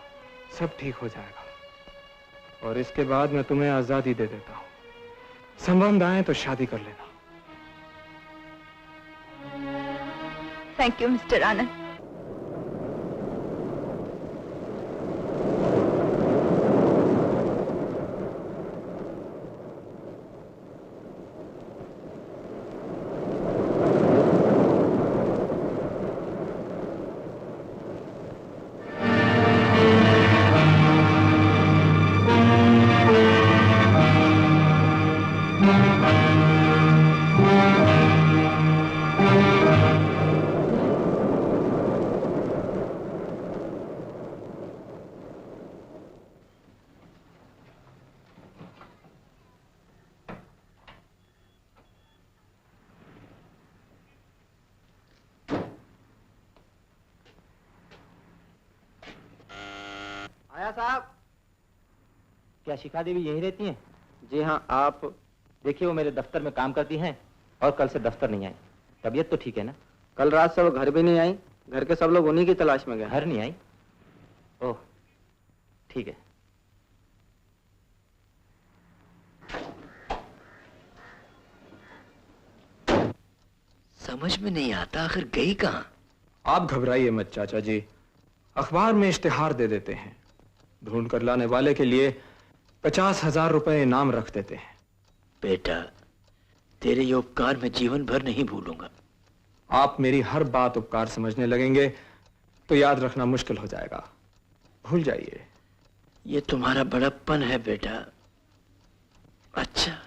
सब ठीक हो जाएगा। और इसके बाद मैं तुम्हें आजादी दे देता हूँ, संबंध आए तो शादी कर लेना। थैंक यू मिस्टर आनंद। आया साहब। क्या शिखा देवी यही रहती हैं? जी हाँ। आप देखिए, वो मेरे दफ्तर में काम करती हैं और कल से दफ्तर नहीं आई। तबीयत तो ठीक है ना? कल रात से वो घर भी नहीं आई, घर के सब लोग उन्हीं की तलाश में गए। घर नहीं आई? ओह ठीक है। समझ में नहीं आता आखिर गई कहाँ? आप घबराइए मत चाचा जी, अखबार में इश्तिहार दे देते हैं, ढूंढ कर लाने वाले के लिए 50,000 रुपए इनाम रख देते हैं। बेटा, तेरे ये उपकार मैं जीवन भर नहीं भूलूंगा। आप मेरी हर बात उपकार समझने लगेंगे तो याद रखना मुश्किल हो जाएगा, भूल जाइए। ये तुम्हारा बड़प्पन है बेटा। अच्छा,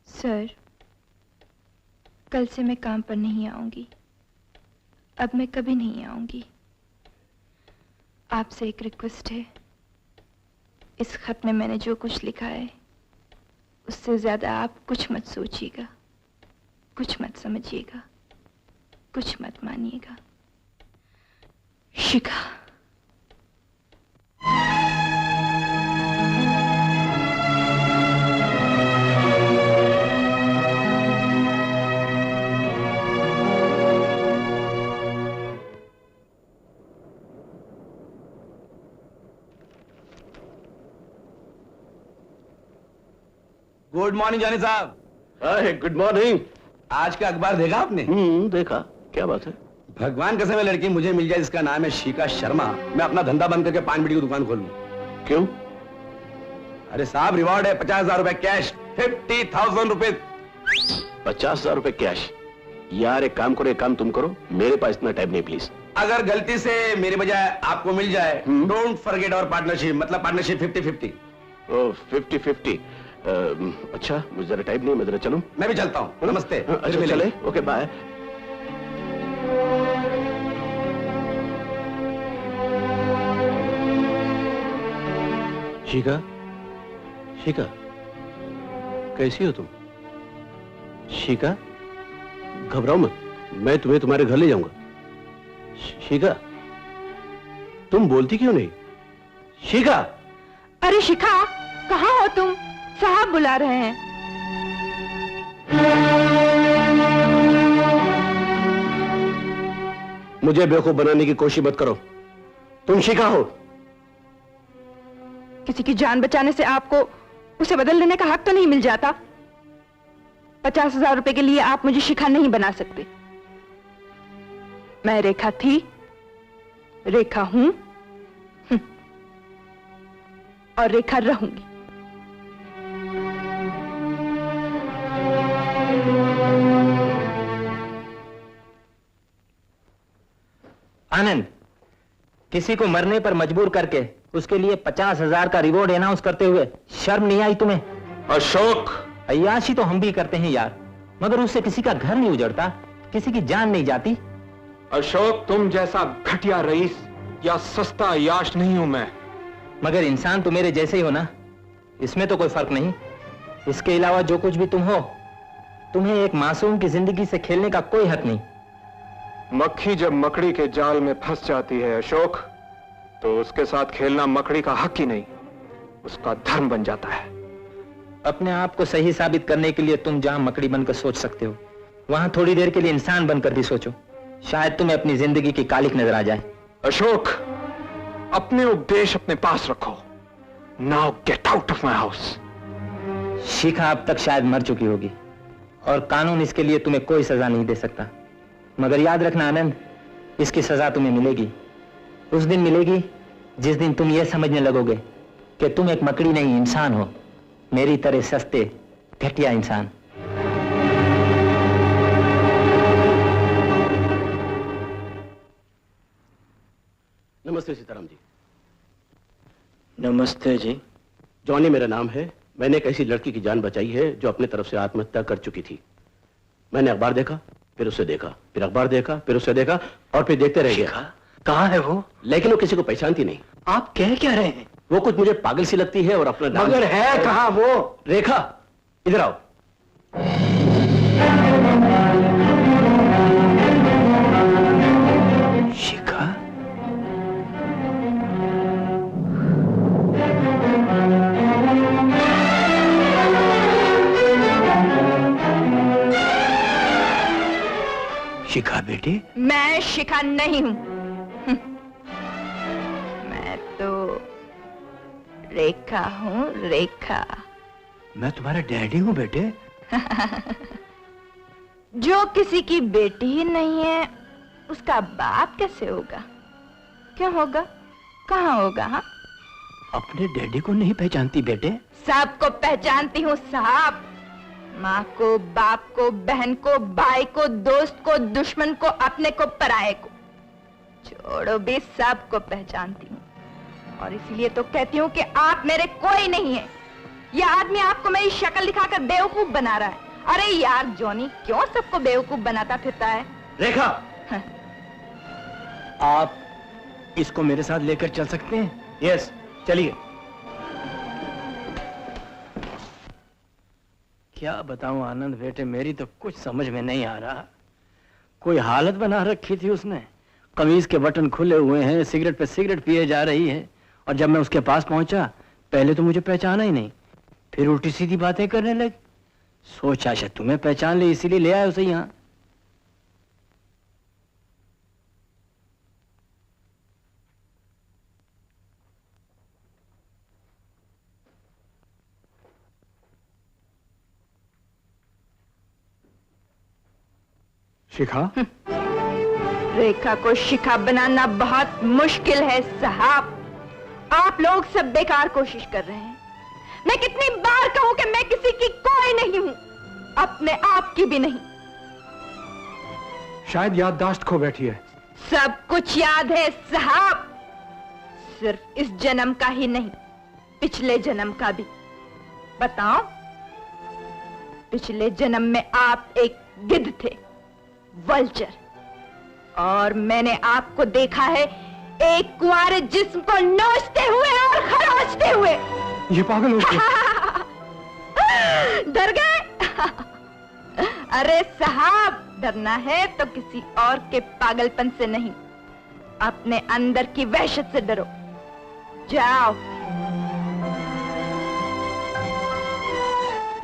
सर, कल से मैं काम पर नहीं आऊंगी। अब मैं कभी नहीं आऊंगी। आपसे एक रिक्वेस्ट है, इस खत में मैंने जो कुछ लिखा है उससे ज्यादा आप कुछ मत सोचिएगा, कुछ मत समझिएगा, कुछ मत मानिएगा। शिखा। गुड मॉर्निंग जानी साहब। Good morning. आज का अखबार देखा आपने? देखा। क्या बात है? भगवान कसम है लड़की मुझे मिल जाए जिसका नाम है शिखा शर्मा, मैं अपना धंधा बंद करके पान बीड़ी की दुकान खोल लूं। क्यों? अरे साहब रिवॉर्ड है 50,000 रुपए कैश, 50,000 रुपए। 50,000 रुपए कैश? यार एक काम करो, एक काम तुम करो, मेरे पास इतना टाइम नहीं प्लीज। अगर गलती से मेरे बजाय आपको मिल जाए, डोंट फॉरगेट आवर पार्टनरशिप, मतलब पार्टनरशिप 50-50। ओह 50-50। अच्छा मुझे जरा टाइम नहीं, मैं जरा चलूं? मैं भी चलता हूँ, नमस्ते। अच्छा चले, ओके बाय। शिखा, शिखा, कैसी हो तुम? शिखा, घबराओ मत, मैं तुम्हें तुम्हारे घर ले जाऊंगा। शिखा, तुम बोलती क्यों नहीं? शिखा! अरे शिखा, कहाँ हो तुम? साहब बुला रहे हैं। मुझे बेवकूफ बनाने की कोशिश मत करो। तुम शिखा हो। किसी की जान बचाने से आपको उसे बदल लेने का हक तो नहीं मिल जाता? 50,000 रुपए के लिए आप मुझे शिखा नहीं बना सकते। मैं रेखा थी, रेखा हूं और रेखा रहूंगी। आनंद, किसी को मरने पर मजबूर करके उसके लिए 50,000 का रिवॉर्ड अनाउंस करते हुए शर्म नहीं आई तुम्हें? अशोक, अय्याशी तो हम भी करते हैं यार, मगर उससे किसी का घर नहीं उजड़ता, किसी की जान नहीं जाती। अशोक, तुम जैसा घटिया रईस या सस्ता अय्याश नहीं हूं मैं। मगर इंसान तो मेरे जैसे ही हो ना, इसमें तो कोई फर्क नहीं। इसके अलावा जो कुछ भी तुम हो, तुम्हें एक मासूम की जिंदगी से खेलने का कोई हक नहीं। मक्खी जब मकड़ी के जाल में फंस जाती है अशोक, तो उसके साथ खेलना मकड़ी का हक ही नहीं, उसका धर्म बन जाता है। अपने आप को सही साबित करने के लिए तुम जहां मकड़ी बनकर सोच सकते हो, वहां थोड़ी देर के लिए इंसान बनकर भी सोचो, शायद तुम्हें अपनी जिंदगी की कालिक नजर आ जाए। अशोक, अपने उपदेश अपने पास रखो। Now get out of my house. Shikha अब तक शायद मर चुकी होगी और कानून इसके लिए तुम्हें कोई सजा नहीं दे सकता, मगर याद रखना आनंद, इसकी सजा तुम्हें मिलेगी। उस दिन मिलेगी जिस दिन तुम यह समझने लगोगे कि तुम एक मकड़ी नहीं इंसान हो, मेरी तरह सस्ते घटिया इंसान। नमस्ते सीताराम जी। नमस्ते जी। जॉनी मेरा नाम है। मैंने एक ऐसी लड़की की जान बचाई है जो अपने तरफ से आत्महत्या कर चुकी थी। मैंने अखबार देखा, फिर उसे देखा, फिर अखबार देखा, फिर उसे देखा और फिर देखते रह गया। कहाँ है वो? लेकिन वो किसी को पहचानती नहीं। आप कह क्या रहे हैं? वो कुछ मुझे पागल सी लगती है और अपना नाम। मगर है कहाँ वो? रेखा, इधर आओ। शिखा? शिखा बेटी? मैं शिखा नहीं हूं। मैं तो रेखा हूं, रेखा। मैं तुम्हारा डैडी हूं बेटे। जो किसी की बेटी ही नहीं है, उसका बाप कैसे होगा? क्यों होगा? कहाँ होगा? हाँ, अपने डैडी को नहीं पहचानती बेटे? सबको पहचानती हूँ साहब। माँ को, बाप को, बहन को, भाई को, दोस्त को, दुश्मन को, अपने को, पराये को, छोड़ो भी, सबको पहचानती हूँ। और इसीलिए तो कहती हूँ कि आप मेरे कोई नहीं है। यह आदमी आपको मेरी शक्ल दिखाकर बेवकूफ बना रहा है। अरे यार जॉनी, क्यों सबको बेवकूफ बनाता फिरता है? रेखा, हाँ। आप इसको मेरे साथ लेकर चल सकते हैं? यस, चलिए। क्या बताऊं आनंद बेटे, मेरी तो कुछ समझ में नहीं आ रहा। कोई हालत बना रखी थी उसने। कमीज के बटन खुले हुए हैं, सिगरेट पे सिगरेट पिए जा रही है, और जब मैं उसके पास पहुंचा, पहले तो मुझे पहचाना ही नहीं, फिर उल्टी सीधी बातें करने लगी। सोचा शायद तुम्हें पहचान ले, इसीलिए ले आया उसे यहाँ। शिखा? रेखा को शिखा बनाना बहुत मुश्किल है साहब। आप लोग सब बेकार कोशिश कर रहे हैं। मैं कितनी बार कहूं कि मैं किसी की कोई नहीं हूं, अपने आप की भी नहीं। शायद याददाश्त खो बैठी है। सब कुछ याद है साहब, सिर्फ इस जन्म का ही नहीं, पिछले जन्म का भी। बताओ, पिछले जन्म में आप एक गिद्ध थे, वल्चर, और मैंने आपको देखा है एक कुंवारे जिस्म को नोचते हुए और खरोचते हुए। ये पागल हो गया। डर गए? अरे साहब, डरना है तो किसी और के पागलपन से नहीं, अपने अंदर की वहशत से डरो। जाओ।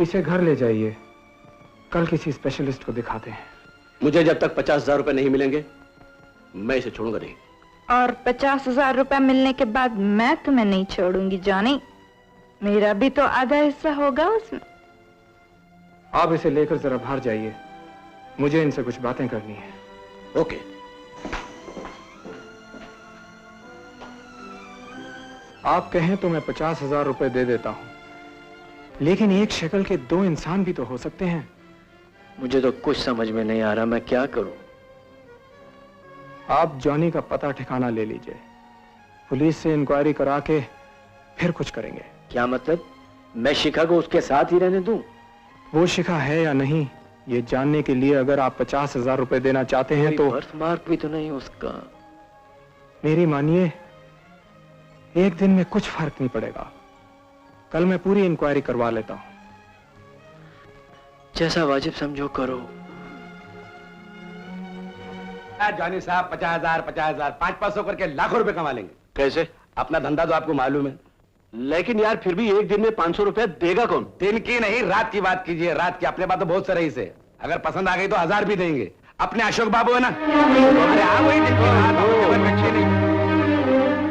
इसे घर ले जाइए, कल किसी स्पेशलिस्ट को दिखाते हैं। मुझे जब तक 50,000 रुपए नहीं मिलेंगे मैं इसे छोड़ूंगा नहीं। और 50,000 रुपए मिलने के बाद मैं तुम्हें नहीं छोड़ूंगी जॉनी, मेरा भी तो आधा हिस्सा होगा उसमें। आप इसे लेकर जरा बाहर जाइए, मुझे इनसे कुछ बातें करनी है। ओके। आप कहें तो मैं 50,000 रुपए दे देता हूं, लेकिन एक शक्ल के दो इंसान भी तो हो सकते हैं। मुझे तो कुछ समझ में नहीं आ रहा, मैं क्या करूं? आप जॉनी का पता ठिकाना ले लीजिए, पुलिस से इंक्वायरी करा के फिर कुछ करेंगे। क्या मतलब? मैं शिखा को उसके साथ ही रहने दूं? वो शिखा है या नहीं, ये जानने के लिए अगर आप 50,000 रुपए देना चाहते हैं तो। बर्थ मार्क भी तो नहीं उसका। मेरी मानिए, एक दिन में कुछ फर्क नहीं पड़ेगा। कल मैं पूरी इंक्वायरी करवा लेता हूं। जैसा वाजिब समझो करो। जॉनी साहब 50,000 50,000 500 करके लाखों रुपए कमा लेंगे। कैसे? अपना धंधा तो आपको मालूम है। लेकिन यार फिर भी एक दिन में 500 रुपए देगा कौन? दिन की नहीं, रात की बात कीजिए। रात की अपने पास तो बहुत सारे ही से, अगर पसंद आ गई तो 1000 भी देंगे। अपने अशोक बाबू है ना, अरे हाँ वही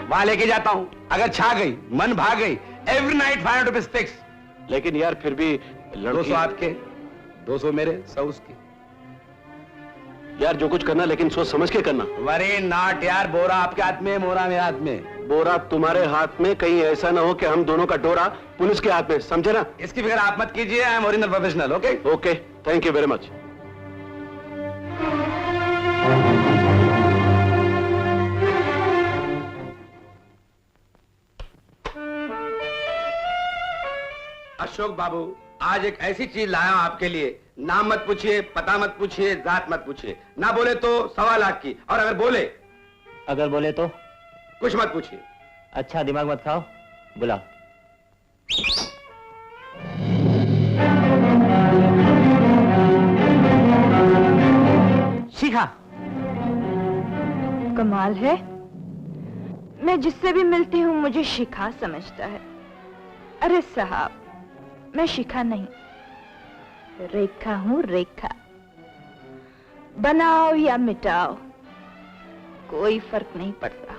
वहां लेके जाता हूँ। अगर छा गई, मन भाग गई, एवरी नाइट 500 रुपीज फिक्स। लेकिन यार फिर भी 200 आपके, 200 मेरे, 100 उसके। यार जो कुछ करना लेकिन सोच समझ के करना। वरी नॉट यार, बोरा आपके हाथ में, मोरा मेरे हाथ में। बोरा तुम्हारे हाथ में, कहीं ऐसा ना हो कि हम दोनों का डोरा पुलिस के हाथ में, समझे ना? इसकी फिक्र आप मत कीजिए, I am original professional. Okay okay, thank you very much. Ashok babu, आज एक ऐसी चीज लाया हूं आपके लिए। नाम मत पूछिए, पता मत पूछिए, जात मत पूछिए। ना बोले तो 1.25 लाख की, और अगर बोले तो कुछ मत पूछिए। अच्छा दिमाग मत खाओ, बुलाओ। शिखा। कमाल है, मैं जिससे भी मिलती हूँ मुझे शिखा समझता है। अरे साहब, मैं शिखा नहीं, रेखा हूँ, रेखा। बनाओ या मिटाओ, कोई फर्क नहीं पड़ता।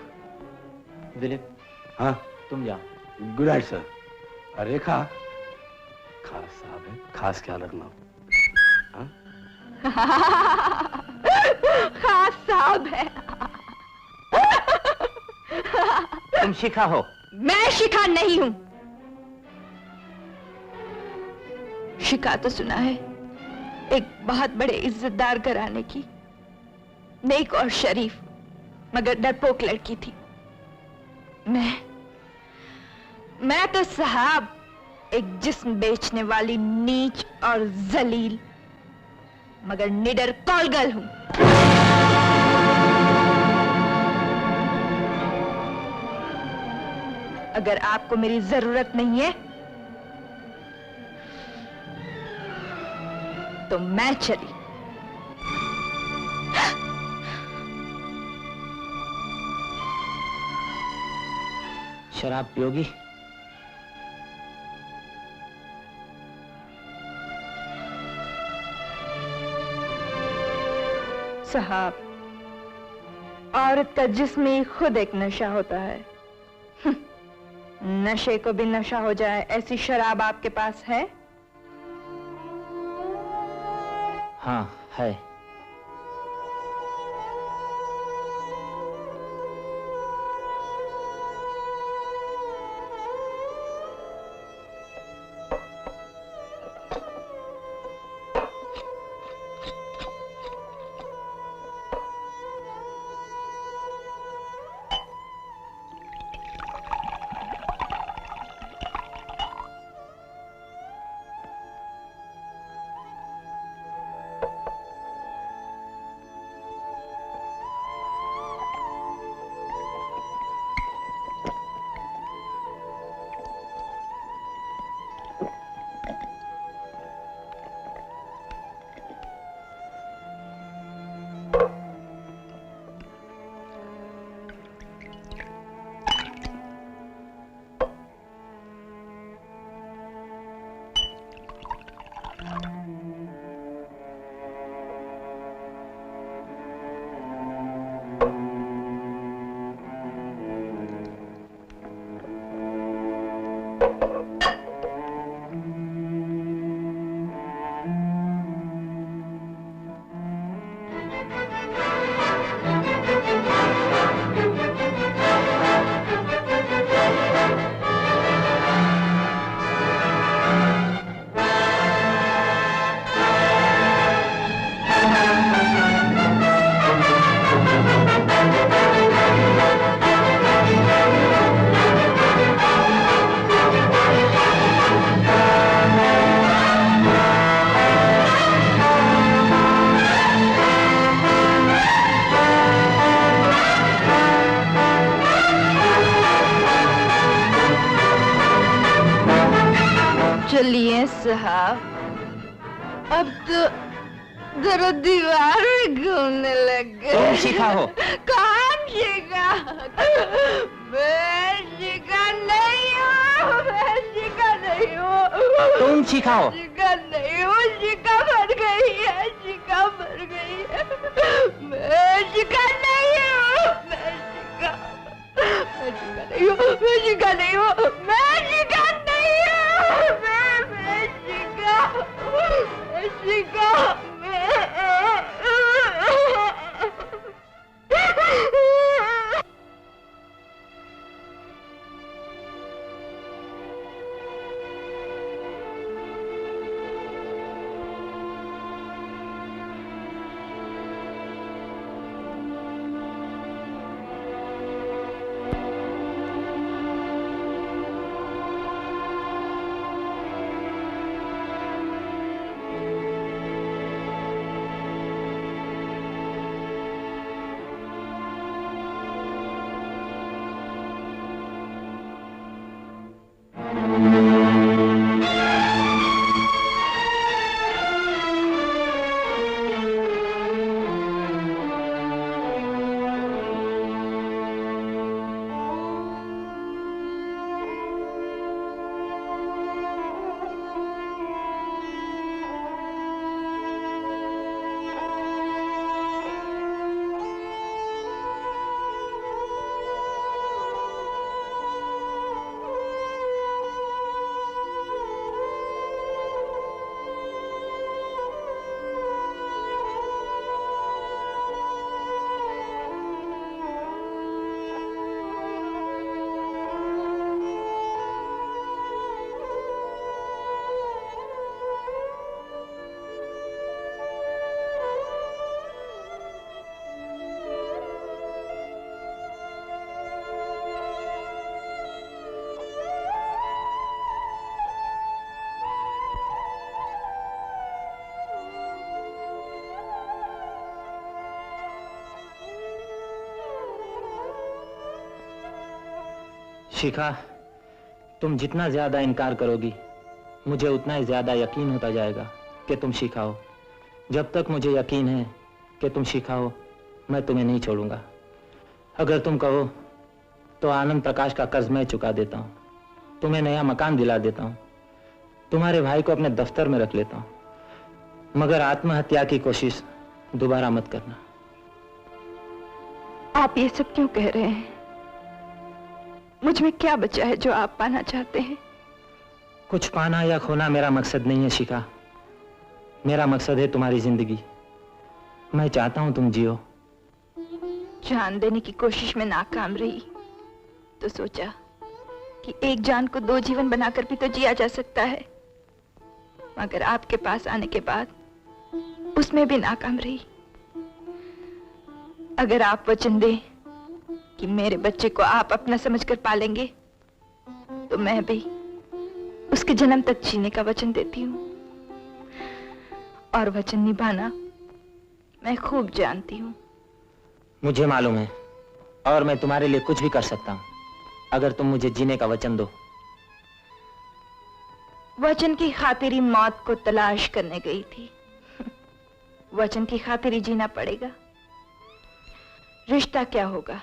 दिलीप, हाँ तुम जाओ। Good night sir. रेखा खास साहब है, खास ख्याल रखना। खास साहब है। तुम शिखा हो? मैं शिखा नहीं हूं। शिखा तो सुना है, एक बहुत बड़े इज्जतदार घराने की, नेक और शरीफ मगर डरपोक लड़की थी। मैं तो साहब एक जिस्म बेचने वाली नीच और जलील मगर निडर कॉलगर्ल हूं। अगर आपको मेरी जरूरत नहीं है तो मैं चली। शराब पियोगी? साहब, औरत का जिस्म ही खुद एक नशा होता है। नशे को भी नशा हो जाए ऐसी शराब आपके पास है? हाँ है। चलिए साहब, अब तो जरा दीवार में घूमने लग गए। तुम शिखा हो। कौन शिखा? मैं शिखा नहीं हूँ, मैं शिखा नहीं हूँ। तुम शिखा हो। शिखा नहीं हूँ, शिखा मर गई है, शिखा मर गई है। मैं शिखा नहीं हूँ, मैं शिखा नहीं हूँ, मैं शिखा नहीं हूँ, मैं शिखा नहीं हूँ, मैं शिखा, शिखा, तुम जितना ज्यादा इनकार करोगी, मुझे उतना ही ज्यादा यकीन होता जाएगा कि तुम शिखा हो। जब तक मुझे यकीन है कि तुम शिखा हो, मैं तुम्हें नहीं छोड़ूंगा। अगर तुम कहो तो आनंद प्रकाश का कर्ज मैं चुका देता हूँ, तुम्हें नया मकान दिला देता हूँ, तुम्हारे भाई को अपने दफ्तर में रख लेता हूँ, मगर आत्महत्या की कोशिश दोबारा मत करना। आप ये सब क्यों कह रहे हैं? मुझ में क्या बचा है जो आप पाना चाहते हैं? कुछ पाना या खोना मेरा मकसद नहीं है शिखा, मेरा मकसद है तुम्हारी जिंदगी। मैं चाहता हूं तुम जियो। जान देने की कोशिश में नाकाम रही तो सोचा कि एक जान को दो जीवन बनाकर भी तो जिया जा सकता है, मगर आपके पास आने के बाद उसमें भी नाकाम रही। अगर आप वचन दें कि मेरे बच्चे को आप अपना समझकर पालेंगे, तो मैं भी उसके जन्म तक जीने का वचन देती हूँ। और वचन निभाना मैं खूब जानती हूँ। मुझे मालूम है, और मैं तुम्हारे लिए कुछ भी कर सकता हूँ, अगर तुम मुझे जीने का वचन दो। वचन की खातिरी मौत को तलाश करने गई थी, वचन की खातिरी जीना पड़ेगा। रिश्ता क्या होगा?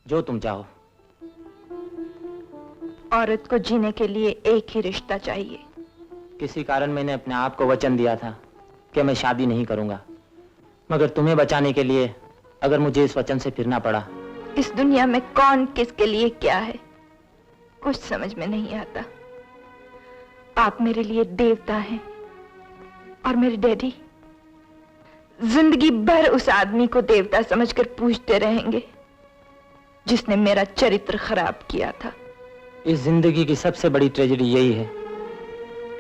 जो तुम चाहो। औरत को जीने के लिए एक ही रिश्ता चाहिए। किसी कारण मैंने अपने आप को वचन दिया था कि मैं शादी नहीं करूंगा, मगर तुम्हें बचाने के लिए अगर मुझे इस वचन से फिरना पड़ा। इस दुनिया में कौन किसके लिए क्या है, कुछ समझ में नहीं आता। आप मेरे लिए देवता हैं और मेरे डैडी जिंदगी भर उस आदमी को देवता समझकर पूजते रहेंगे जिसने मेरा चरित्र खराब किया था। इस जिंदगी की सबसे बड़ी ट्रेजेडी यही है,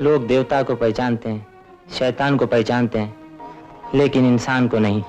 लोग देवता को पहचानते हैं, शैतान को पहचानते हैं, लेकिन इंसान को नहीं।